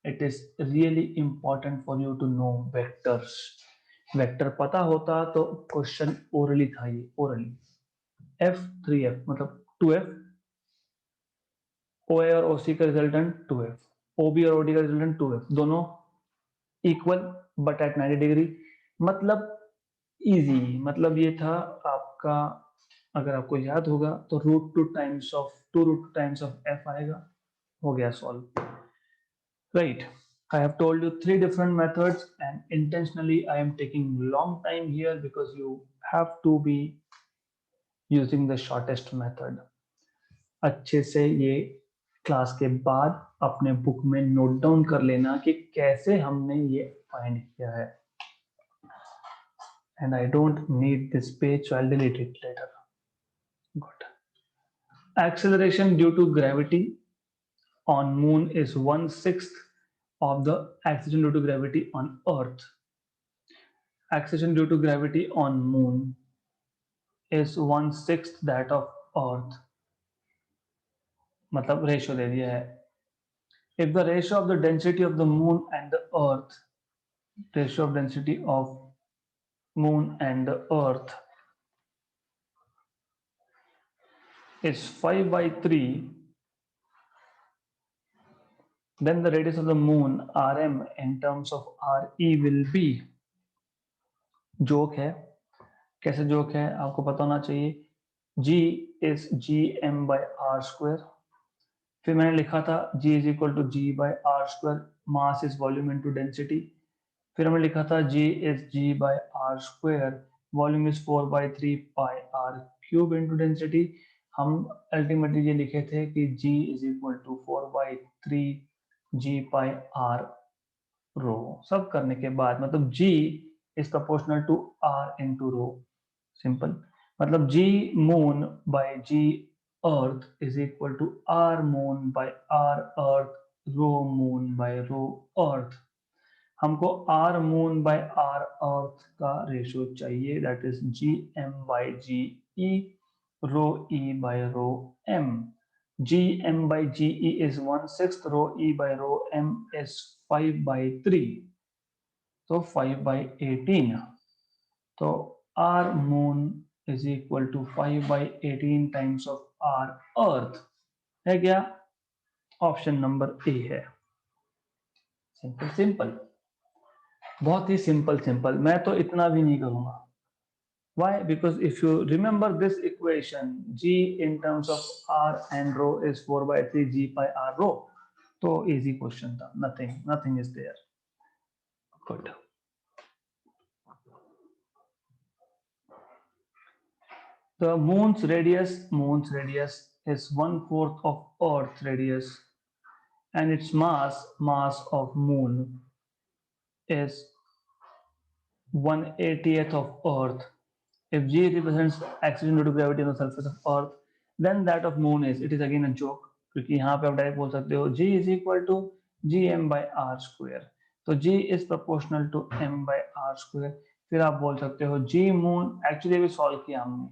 it is really important for you to know vectors। Vector पता होता तो क्वेश्चन ओरली था, ये ओरली F3F मतलब 2F, OA और OC का रिजल्टेंट 2F, OB और OD का रिजल्टेंट 2F, दोनों इक्वल बट एट 90 डिग्री, मतलब इजी। मतलब ये था आपका, अगर आपको याद होगा तो रूट 2 टाइम्स ऑफ F आएगा, हो गया solve, right. I have told you 3 different methods, and intentionally I am taking long time here because you have to be using the shortest method. अच्छे से ये क्लास के बाद अपने बुक में नोट डाउन कर लेना कि कैसे हमने ये फाइंड किया है. And I don't need this page, so I'll delete it later. Good. Acceleration due to gravity on moon is 1/6 of the acceleration due to gravity on earth. Acceleration due to gravity on moon is 1/6 that of earth. मतलब रेशियो दे दिया है. If the ratio of the density of the moon and the earth, ratio of density of moon and the earth is 5/3, then the radius of the moon Rm in terms of Re will be, joke है. कैसे जोक है आपको पता होना चाहिए. G is gm/r². फिर मैंने लिखा था G is equal to g/r², mass is volume into density. फिर हमने लिखा था G is g/r², volume is 4/3 pi r³ into density. हम अल्टीमेटली ये लिखे थे कि G is equal to 4/3 g pi r रो. सब करने के बाद मतलब G is proportional to r into rho. Simple. मतलब G moon by G earth is equal to R moon by R earth rho moon by rho earth. हमको R moon by R earth का रेशियो चाहिए, that is GM by GE rho E by rho M. GM by GE is 1/6, rho E by rho M is 5/3, so 5/18. तो R moon is equal to 5/18 times of R earth है क्या? ऑप्शन नंबर ए है. सिंपल सिंपल, बहुत ही सिंपल सिंपल. मैं तो इतना भी नहीं करूंगा. Why? Because if you remember this equation, G in terms of R and rho is 4/3 G pi R rho. तो easy question था. Nothing is there. Good. The moon's radius is 1/4 of Earth's radius, and its mass of moon is 1/80th of Earth. If G represents acceleration due to gravity on the surface of Earth, then that of moon is, it is again a joke, क्योंकि यहाँ पे आप डायरेक्ट बोल सकते हो G is equal to gm/r². तो G is proportional to m/r². फिर आप बोल सकते हो G moon, एक्चुअली भी सॉल्व किया हमने,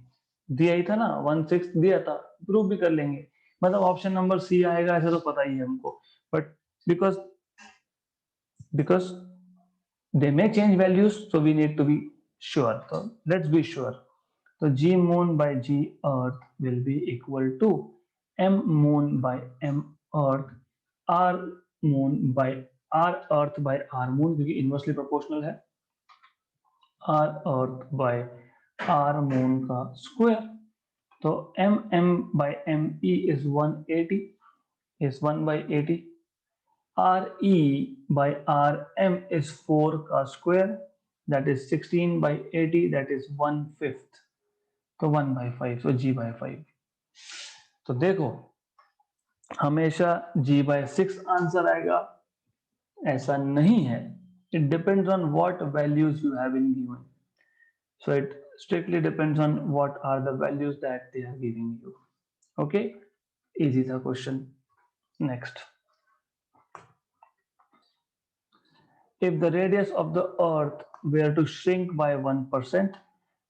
दिया ही था ना, 1/6 दिया था, प्रूव भी कर लेंगे. मतलब ऑप्शन नंबर सी आएगा ऐसा तो पता ही है हमको, but because they may change values, so we need to be sure. So let's be sure. So G moon by G earth will be equal to M moon by M earth, R moon by R earth by R moon, क्योंकि इनवर्सली प्रोपोर्शनल है, R earth by R moon का स्क्वायर. तो M by ME is 180, is 1/80. RE by RM is 4 का square, that is 16/80, that is 1/5. तो 1/5, so G/5. तो देखो हमेशा G/6 आंसर आएगा ऐसा नहीं है. It depends on what values you have been given. So it strictly depends on what are the values that they are giving you. Okay, easy the question. Next. If the radius of the earth were to shrink by 1%,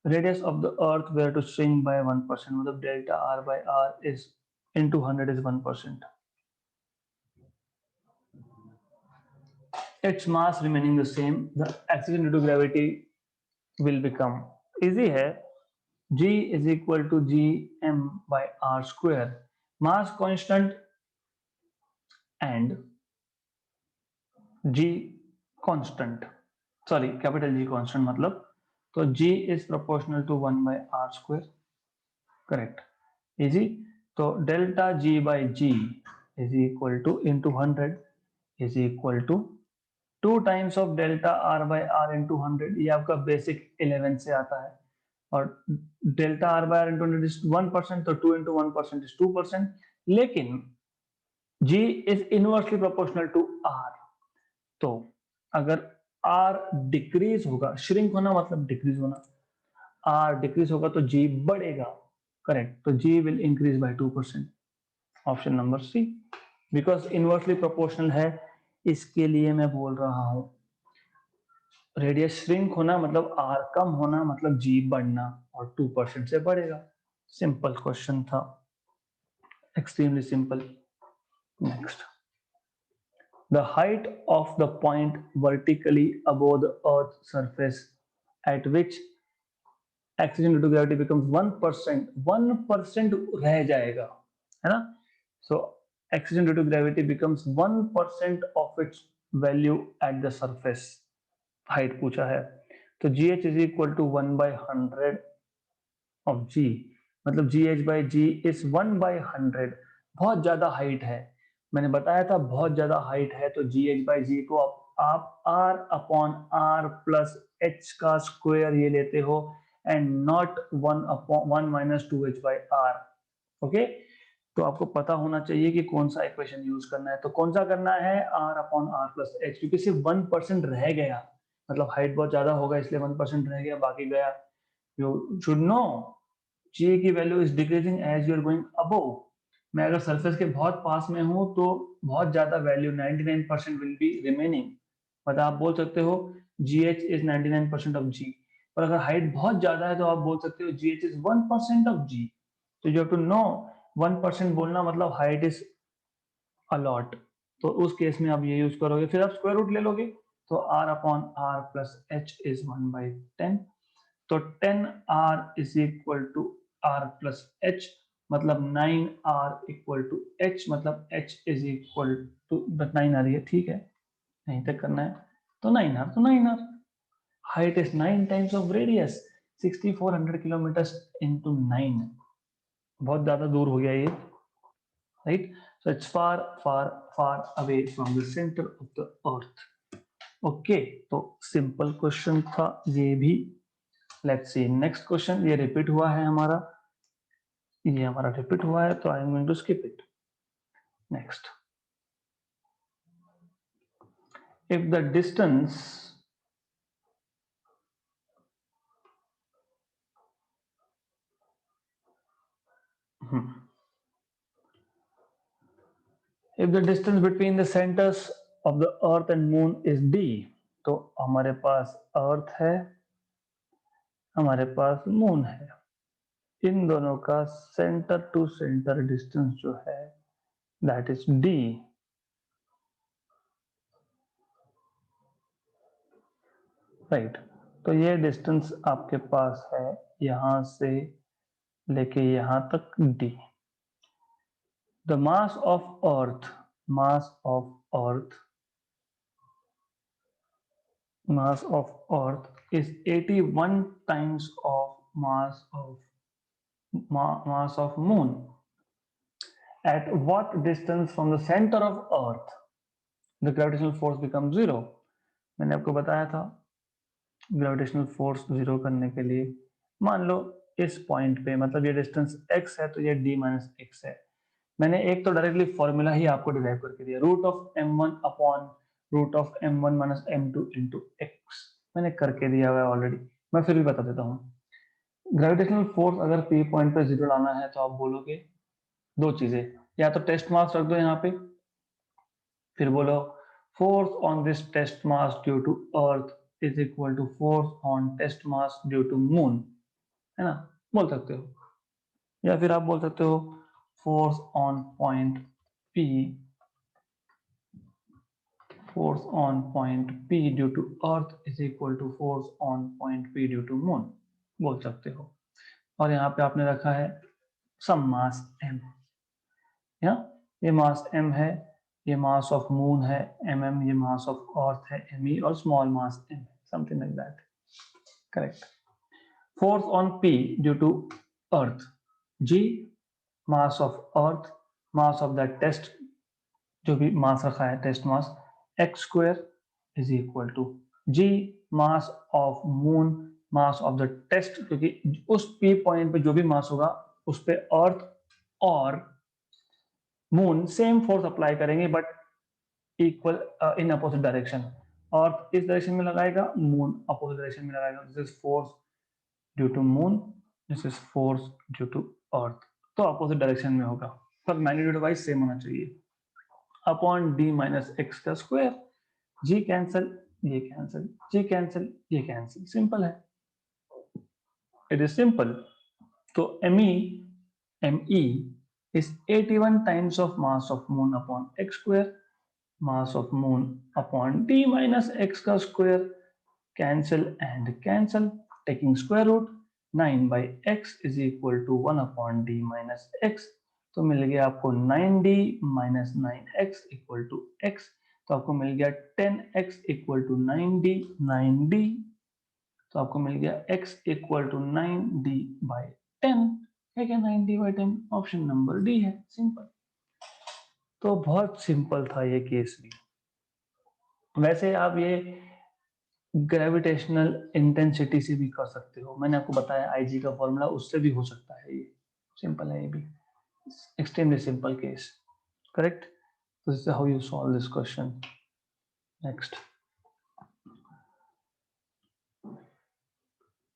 radius of the earth were to shrink by 1%, मतलब delta R by R is into 100 is 1%. Its mass remaining the same, the acceleration due to gravity will become, easy है, G is equal to gm by r square, mass constant and G constant, sorry capital G constant मतलब, तो G is proportional to 1/r square, correct, easy. तो delta G by G is equal to into 100 is equal to 2 times of delta R by R into 100, ये आपका बेसिक 11 से आता है, और delta R by R into 100 is 1%, तो 2 इंटू 1% इज 2%, लेकिन G is inversely proportional to R। तो अगर R डिक्रीज होगा, श्रिंक होना मतलब डिक्रीज होना, R डिक्रीज होगा तो G बढ़ेगा, करेक्ट, तो G will increase by 2%, option number C, because inversely proportional है, इसके लिए मैं बोल रहा हूं। रेडियस श्रिंक होना मतलब R कम होना मतलब G बढ़ना, और 2% से बढ़ेगा। सिंपल क्वेश्चन था, extremely simple. Next, the height of the point vertically above the earth's surface at which acceleration due to gravity becomes 1%, 1% रह जाएगा, है ना? So acceleration due to gravity becomes 1% of its value at the surface. height पूछा है, तो gh is equal to 1 by 100 of g, मतलब gh by g is 1 by 100। बहुत ज्यादा हाइट है, मैंने बताया था बहुत ज्यादा हाइट है, तो gh by g को आप r upon r plus h का स्क्वायर ये लेते हो, and not 1 upon 1 minus 2h by r। Okay, तो आपको पता होना चाहिए कि कौन सा इक्वेशन यूज करना है, तो कौन सा करना है, r upon r plus h, क्योंकि सिर्फ 1% रह गया, मतलब हाइट बहुत ज्यादा होगा इसलिए 1% रह गया, बाकी गया। यू शुड नो G की value is decreasing as you are going above. मैं अगर सरफेस के बहुत पास में हूं तो बहुत ज्यादा वैल्यू 99% विल बी रिमेनिंग, मतलब आप बोल सकते हो GH इज 99% ऑफ G, और अगर हाइट बहुत ज्यादा है तो आप बोल सकते हो GH इज 1% ऑफ G। तो यू हैव टू नो 1% बोलना मतलब हाइट इज अलॉट, तो उस केस में आप ये यूज करोगे, फिर आप स्क्वायर रूट ले लोगे, तो r upon r plus h is 1/10, तो 10r is equal to r plus h, मतलब 9r इक्वल टू h, मतलब h इज इक्वल टू 9 आ रही है, ठीक है, यहीं तक करना है, तो 9r, तो 9r, height is 9 times of radius, 6400 kilometre into 9, बहुत ज्यादा दूर हो गया ये, right, so it's far away from the center of the earth। Okay, तो सिंपल क्वेश्चन था ये भी। लेट्स सी नेक्स्ट क्वेश्चन, ये रिपीट हुआ है हमारा, ये हमारा रिपीट हुआ है, तो I am going to skip it. Next, if the distance if the distance between the centers of the earth and moon is d, तो हमारे पास अर्थ है, हमारे पास मून है, इन दोनों का सेंटर टू सेंटर डिस्टेंस जो है दैट इज d, राइट, तो ये डिस्टेंस आपके पास है यहां से लेके यहां तक d। The mass of earth, mass of earth, mass of earth is 81 times of mass of moon। at what distance from the center of earth the gravitational force becomes zero। मैंने आपको बताया था ग्रेविटेशनल फोर्स जीरो करने के लिए, मान लो इस पॉइंट पे, मतलब ये डिस्टेंस x है तो ये d माइनस एक्स है, मैंने एक तो डायरेक्टली फॉर्मूला ही आपको डिराइव करके दिया, root of m1 upon root of m1 minus m2 into X, मैंने करके दिया हुआ है ऑलरेडी, मैं फिर भी बता देता हूँ। ग्रेविटेशनल फोर्स अगर पी पॉइंट पे जीरो लाना है तो आप बोलोगे दो चीजें, या तो टेस्ट मास रख दो यहाँ पे, फिर बोलो force on this test mass due to earth is equal to force on test mass due to moon, है ना, बोल सकते हो, या फिर आप बोल सकते हो force on point P, force on point P due to earth is equal to force on point P due to moon, बोल सकते हो, और यहाँ पे आपने रखा है सम मास m, या ये मास m है, ये मास ऑफ मून है mm, ये मास ऑफ अर्थ है me, और small mass m, something like that, correct. Force on P due to earth, g mass of earth, mass of that test, जो भी मास रखा है test mass, x square is equal to G mass of moon mass of the test, क्योंकि उस पी पॉइंट पे जो भी मास होगा उस पे अर्थ और मून सेम फोर्स अप्लाई करेंगे but equal in opposite direction. Earth इस डायरेक्शन में लगाएगा, मून अपोजिट डायरेक्शन में लगाएगा। This is force due to moon, this is force due to earth. तो अपोजिट डायरेक्शन में होगा पर मैग्नीट्यूड वाइज सेम होना चाहिए। अपॉन डी माइनस एक्स का स्क्वायर, जी कैंसिल, ये कैंसिल, जी कैंसिल, ये कैंसिल, सिंपल है, इट इज सिंपल। तो me is 81 times of mass of moon upon x square, mass of moon upon d minus x का square, cancel and cancel, taking square root, 9 by x is equal to 1 upon d minus x। तो मिल गया आपको 9d minus 9x equal to x। तो आपको मिल गया 10x equal to 9d, 9d। तो आपको मिल गया x equal to 9d by 10। ठीक है, 9d by 10 option number D है, सिंपल। तो बहुत सिंपल था ये केस भी। वैसे आप ये ग्रेविटेशनल इंटेंसिटी से भी कर सकते हो, मैंने आपको बताया आईजी का फॉर्मूला, उससे भी हो सकता है, ये सिंपल है, ये भी extremely simple case, correct. This is how you solve this question. Next,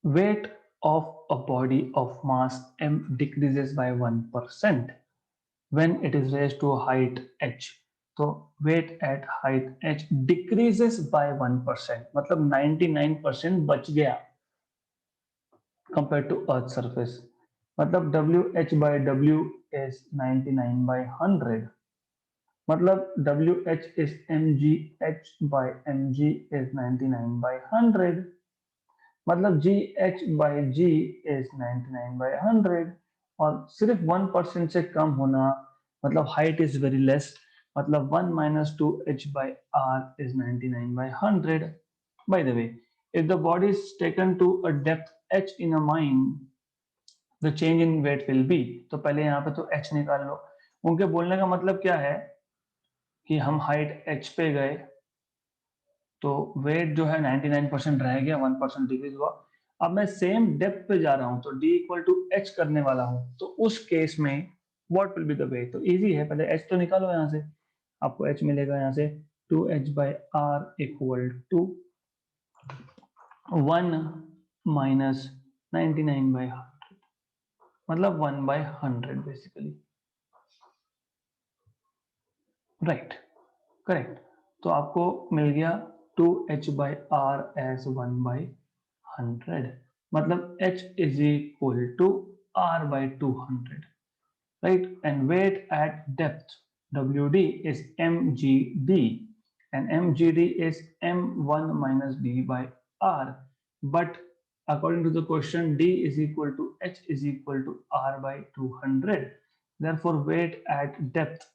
weight of a body of mass m decreases by 1% when it is raised to a height h। तो weight at height h decreases by 1%, मतलब 99% बच गया compared to earth surface। मतलब wh by w is 99 by 100, मतलब wh is mgh by mg is 99 by 100, मतलब G H by G is 99 by 100। और सिर्फ 1% से कम होना मतलब हाइट इज वेरी लेस, मतलब 1 minus 2h by R is 99 by 100। By the way, if the body is taken to a depth h in a mine, the change in weight will be. तो पहले यहाँ पे तो h निकाल लो। उनके बोलने का मतलब क्या है कि हम हाइट h पे गए तो वेट जो है 99% रह गया, 1% डिक्रीज हुआ। अब मैं सेम डेप्थ पे जा रहा हूं तो d इक्वल टू एच करने वाला हूं, तो उस केस में what will be the weight. तो इजी है, पहले h तो निकालो यहाँ से, आपको h मिलेगा यहाँ से 2h by R equal to 1 minus 99 by 100, मतलब 1 बाई 100 बेसिकली, राइट, करेक्ट। तो आपको मिल गया 2h by are as 1 by 100, मतलब h is equal to r by 200, right? And weight at depth wd is mgd, and mgd is m1 minus d by r, but according to the question d is equal to h is equal to r by 200, therefore weight at depth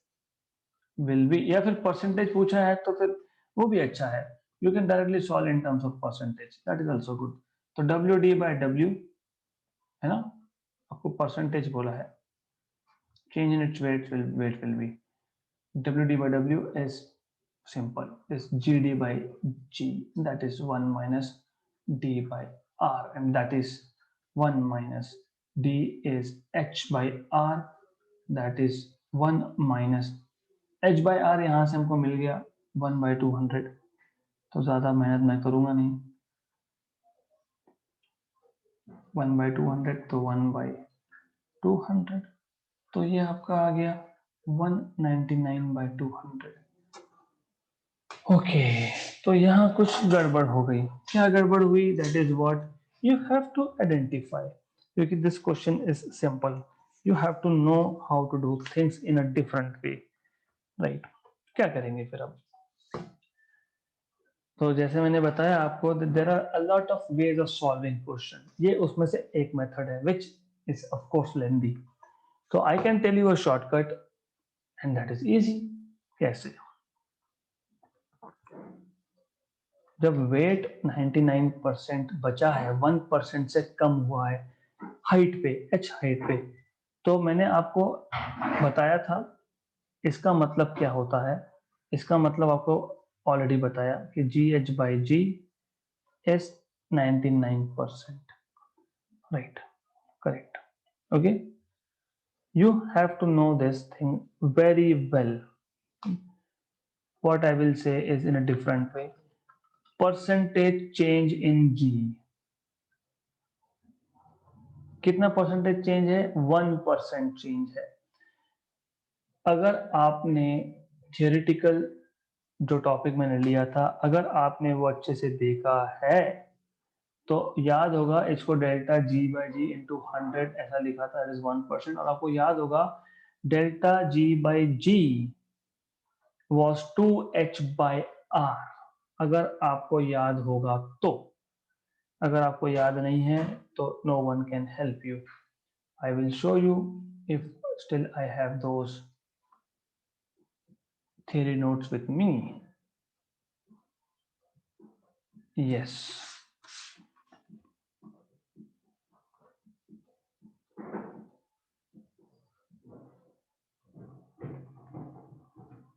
will be, या फिर परसेंटेज पूछा है तो फिर वो भी अच्छा है, you can directly solve in terms of percentage, that is also good. तो डब्ल्यू डी बाई डब्ल्यू है ना, आपको परसेंटेज बोला है, change in its weight will be W D by W is simple is G D by G, that is 1 minus D by R, and that is 1 minus D is H by R, that is 1 minus H by R, यहाँ से हमको मिल गया 1 बाई 200। तो ज्यादा मेहनत मैं करूंगा नहीं, 1 बाई 200 तो 1 बाई 200, तो ये आपका आ गया 199 बाई 200। ओके, तो यहाँ कुछ गड़बड़ हो गई, क्या गड़बड़ हुई, that is what you have to identify, क्योंकि this question is simple, you have to know how to do things in a different way, right. क्या करेंगे फिर अब, तो जैसे मैंने बताया आपको there are a lot of ways of solving question, ये उसमें से एक मेथड है which is of course lengthy. तो I can tell you a shortcut and that is easy. कैसे, जब वेट 99% बचा है, 1% से कम हुआ है हाइट पे, एच हाइट पे, तो मैंने आपको बताया था इसका मतलब क्या होता है। इसका मतलब आपको ऑलरेडी बताया कि GH/G is 99%, right? Correct. Okay, you have to know this thing very well. What I will say is in a different way. Percentage change in G, कितना परसेंटेज चेंज है? 1% चेंज है। अगर आपने थियोरिटिकल जो टॉपिक मैंने लिया था, अगर आपने वो अच्छे से देखा है तो याद होगा, इसको डेल्टा G/G इंटू 100 ऐसा लिखा था, इज 1%। और आपको याद होगा डेल्टा G/G वॉज 2H/R, अगर आपको याद होगा तो। अगर आपको याद नहीं है तो no one can help you. I will show you if still I have those theory notes with me. Yes.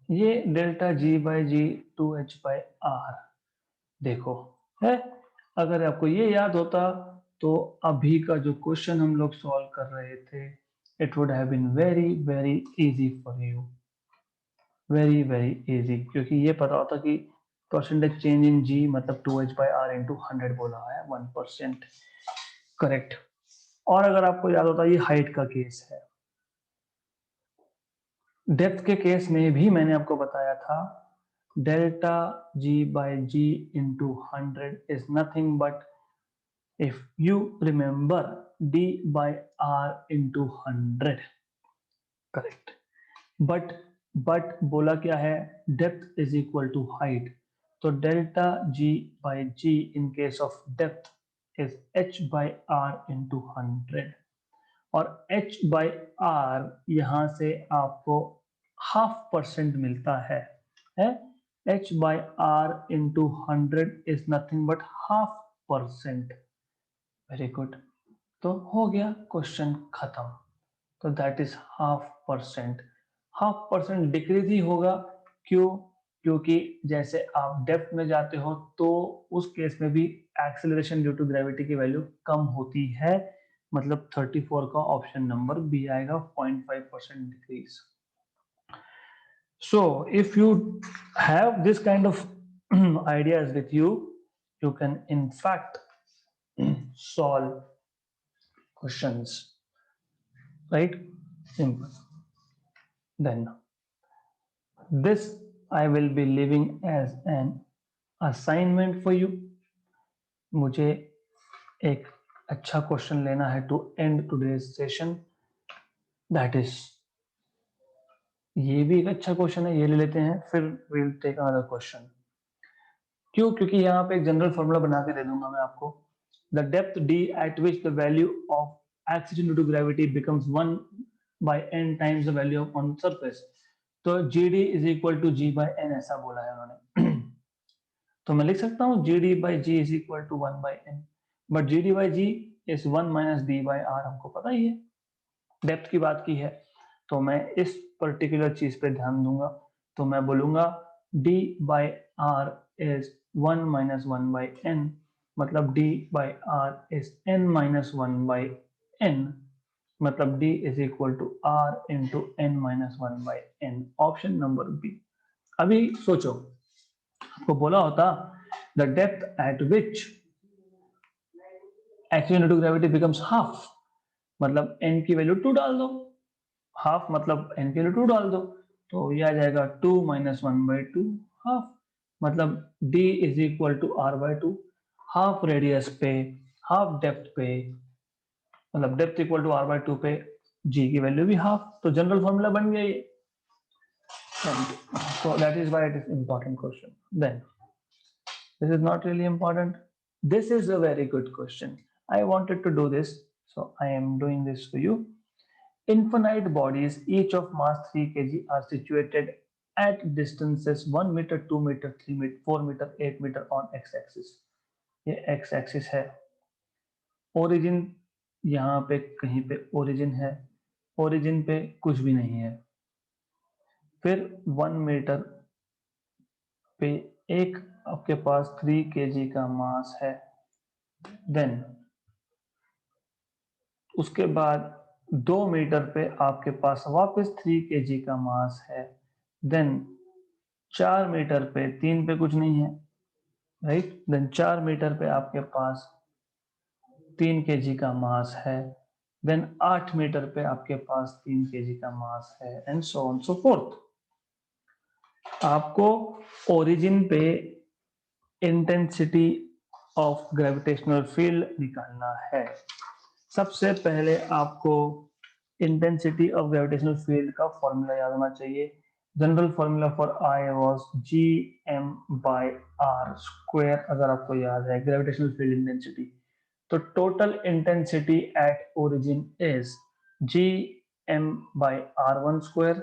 ये डेल्टा G/G 2H/R देखो है। अगर आपको ये याद होता तो अभी का जो क्वेश्चन हम लोग सॉल्व कर रहे थे, it would have been very very easy for you, very very easy, क्योंकि ये पता होता कि परसेंटेज चेंज इन G मतलब 2H/R इंटू 100 बोला है, 1%। करेक्ट। और अगर आपको याद होता ये हाइट का केस है। डेप्थ के केस में भी मैंने आपको बताया था delta G/G into 100 is nothing but, if you remember, D/R into 100, correct? but बोला क्या है? Depth is equal to height, तो delta G/G in case of depth is H/R into 100, और H/R यहां से आपको 0.5% मिलता है? H/R into 100 is nothing but 0.5%। Very good, तो हो गया क्वेश्चन खत्म। तो दैट इज 0.5%। 0.5% डिक्रीज ही होगा, क्यों? क्योंकि जैसे आप डेप्थ में जाते हो तो उस केस में भी एक्सेलरेशन ड्यू टू ग्रेविटी की वैल्यू कम होती है, मतलब 34 का ऑप्शन नंबर बी आएगा, 0.5% decrease. So if you have this kind of ideas with you, you can in fact solve questions, right? Simple. Then this I will be leaving as an assignment for you. मुझे एक अच्छा क्वेश्चन लेना है to end today's session, that is, ये भी एक अच्छा क्वेश्चन है, ये ले लेते हैं, फिर we'll take another question। क्यों? क्योंकि यहाँ पे एक जनरल फॉर्मूला बना के दे दूंगा मैं आपको। The depth D at which the value of acceleration due to gravity becomes 1 by n times the value of on surface, तो GD is equal to G/N ऐसा बोला है उन्होंने। तो मैं लिख सकता हूँ GD/G is equal to 1 by n, but GD/G is 1 minus D/R, हमको पता ही है, डेप्थ की बात की है। तो मैं इस पर्टिकुलर चीज पे ध्यान दूंगा, तो मैं बोलूंगा D/R is 1 minus 1 by n, मतलब D/R is n minus 1 by n, मतलब D is equal to R into n minus 1 by n, option number B. अभी सोचो, आपको बोला होता the depth at which acceleration due to gravity becomes half, मतलब n की वैल्यू 2 डाल दो, हाफ मतलब n की वैल्यू 2 डाल दो, तो ये आ जाएगा 2 minus 1 by 2, हाफ, मतलब D is equal to R/2, half radius पे, हाफ डेप्थ पे, मतलब डेप्थ इक्वल टू R/2 पे G की वैल्यू भी हाफ, तो जनरल फॉर्मूला बन गया ये। So that is why it is important question. Then this is not really important. This is a very good question. I wanted to do this, so I am doing this for you. Infinite bodies, each of mass 3 kg, are situated at distances 1 meter, 2 meter, 3 meter, 4 meter, 8 meter on x-axis. ये x-axis है। ओरिजिन यहाँ पे कहीं पे ओरिजिन है, ओरिजिन पे कुछ भी नहीं है। फिर 1 मीटर पे एक आपके पास 3 kg का मास है, देन उसके बाद 2 मीटर पे आपके पास वापस 3 kg का मास है, देन 4 मीटर पे 3 पे कुछ नहीं है, राइट, देन 4 मीटर पे आपके पास 3 kg का मास है, देन 8 मीटर पे आपके पास 3 kg का मास है, and so on so fourth. आपको ओरिजिन पे इंटेंसिटी ऑफ ग्रेविटेशनल फील्ड निकालना है। सबसे पहले आपको इंटेंसिटी ऑफ ग्रेविटेशनल फील्ड का फॉर्मूला याद होना चाहिए। General formula for I was Gm/r²। अगर आपको याद है ग्रेविटेशनल फील्ड इंटेंसिटी, तो total intensity at origin is Gm/r1²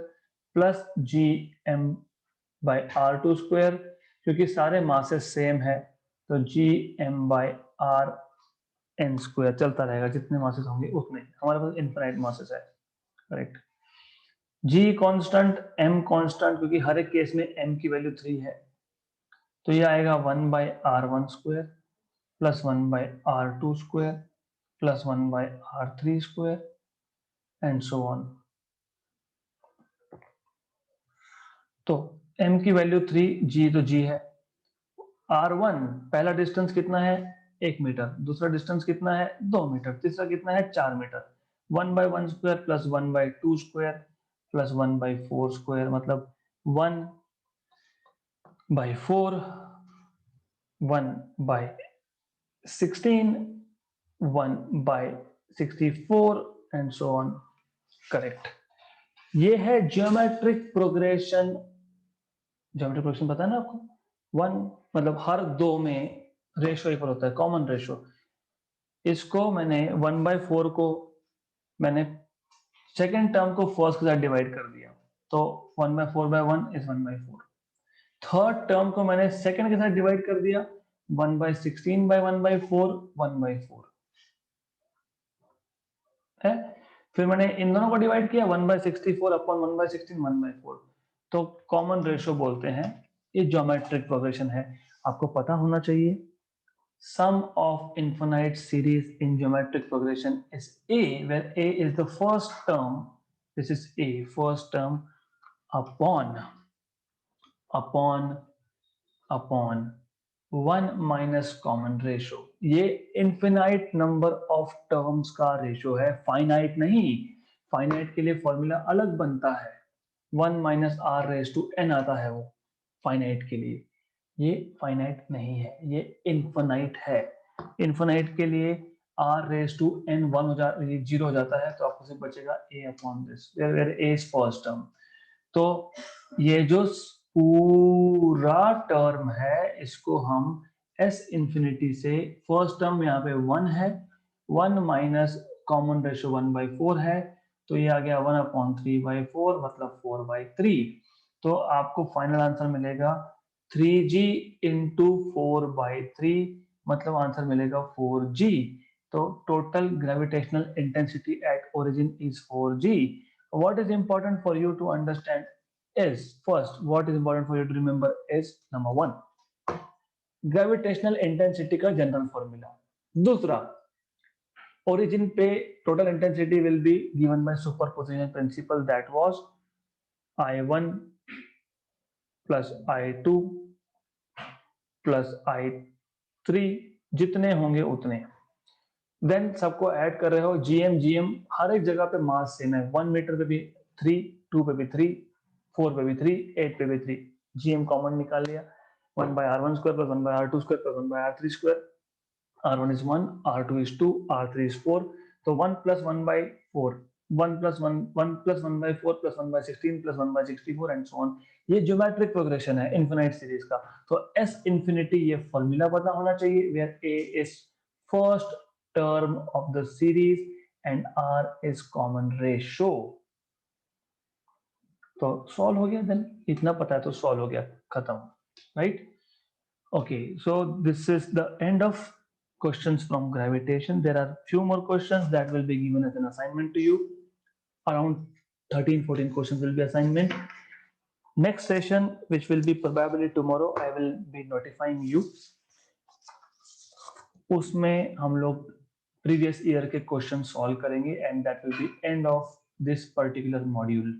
plus Gm/r2²। क्योंकि सारे मासेस सेम है तो Gm/r(n²) चलता रहेगा, जितने मासेस होंगे उतने, हमारे पास इनफाइनाइट मासेस है, correct. G constant, M constant, क्योंकि हर एक केस में M की वैल्यू 3 है, तो ये आएगा 1/r1² plus 1/r2² plus 1/r3² and so on. तो M की वैल्यू 3, G तो G है। R1 पहला डिस्टेंस कितना है 1 मीटर, दूसरा डिस्टेंस कितना है 2 मीटर, तीसरा कितना है 4 मीटर। 1/1² प्लस 1/2² प्लस 1/4², मतलब 1/4, 1/16, 1/64 एंड सो ऑन, करेक्ट। ये है ज्योमेट्रिक प्रोग्रेशन। ज्योमेट्रिक प्रोग्रेशन पता है ना आपको, 1 मतलब हर 2 में रेशो इक्वल होता है, कॉमन रेशो। इसको मैंने 1/4 को मैंने सेकेंड टर्म को फर्स्ट के साथ डिवाइड कर दिया, तो 1/4/1 इज 1/4। थर्ड टर्म को मैंने सेकेंड के साथ डिवाइड कर दिया, 1/16/1/4 1/4 है। फिर मैंने इन दोनों को डिवाइड किया, 1/64 अपॉन 1/16 1/4, तो कॉमन रेशो बोलते हैं। ये ज्योमेट्रिक प्रोग्रेशन है, आपको पता होना चाहिए। Sum of infinite series in geometric progression is A, where A is the first term. This is A, first term upon 1 minus common ratio. ये infinite number of terms का रेशो है, फाइनाइट नहीं। फाइनाइट के लिए फॉर्मूला अलग बनता है, 1 minus r⁻n आता है वो फाइनाइट के लिए। ये फाइनाइट नहीं है, ये इनफाइनाइट है। इनफाइनाइट के लिए r⁻n 0 हो जाता है, तो आपको सिर्फ बचेगा a upon this, where a is first term. तो ये जो पूरा टर्म है इसको हम s इंफिनिटी से, फर्स्ट टर्म यहाँ पे 1 है, 1 माइनस कॉमन रेशो 1/4 है, तो ये आ गया 1/3/4 मतलब 4/3। तो आपको फाइनल आंसर मिलेगा 3g इंटू 4/3, मतलब आंसर मिलेगा 4g। तो total gravitational intensity at origin is 4g। What is important for you to understand is, first what is important for you to remember is number 1 gravitational intensity का जनरल फॉर्मूला। दूसरा, ओरिजिन पे total intensity will be given by superposition principle, that was I1 plus I2 plus I3, जितने होंगे उतने, देन सबको ऐड कर रहे हो। जीएम हर एक जगह पे मास सेम है, 1 मीटर पे भी 3, 2 पे भी 3, 4 पे भी 3, 8 पे भी 3, जीएम कॉमन निकाल लिया, 1/r1² plus 1/r2² plus 1/r3²। r1 is 1, r2 is 2, r3 is 4, तो 1 plus 1/4, 1 plus 1/4 plus 1/16 plus 1/64 and so on. ये ज्योमेट्रिक प्रोग्रेशन है इनफिनाइट सीरीज का। तो s इंफिनिटी ये फॉर्मूला पता होना चाहिए, where a is first term of the series and r is common ratio। तो सॉल्व हो गया, देन इतना पता है तो सॉल्व हो गया, खत्म, right. Okay, so this is the end of questions from gravitation. There are few more questions that will be given as an assignment to you. Around 13-14 questions will be assignment. Next session, which will be probably tomorrow, I will be notifying you. उसमें हम लोग प्रीवियस ईयर के क्वेश्चन सॉल्व करेंगे and that will be end of this particular module.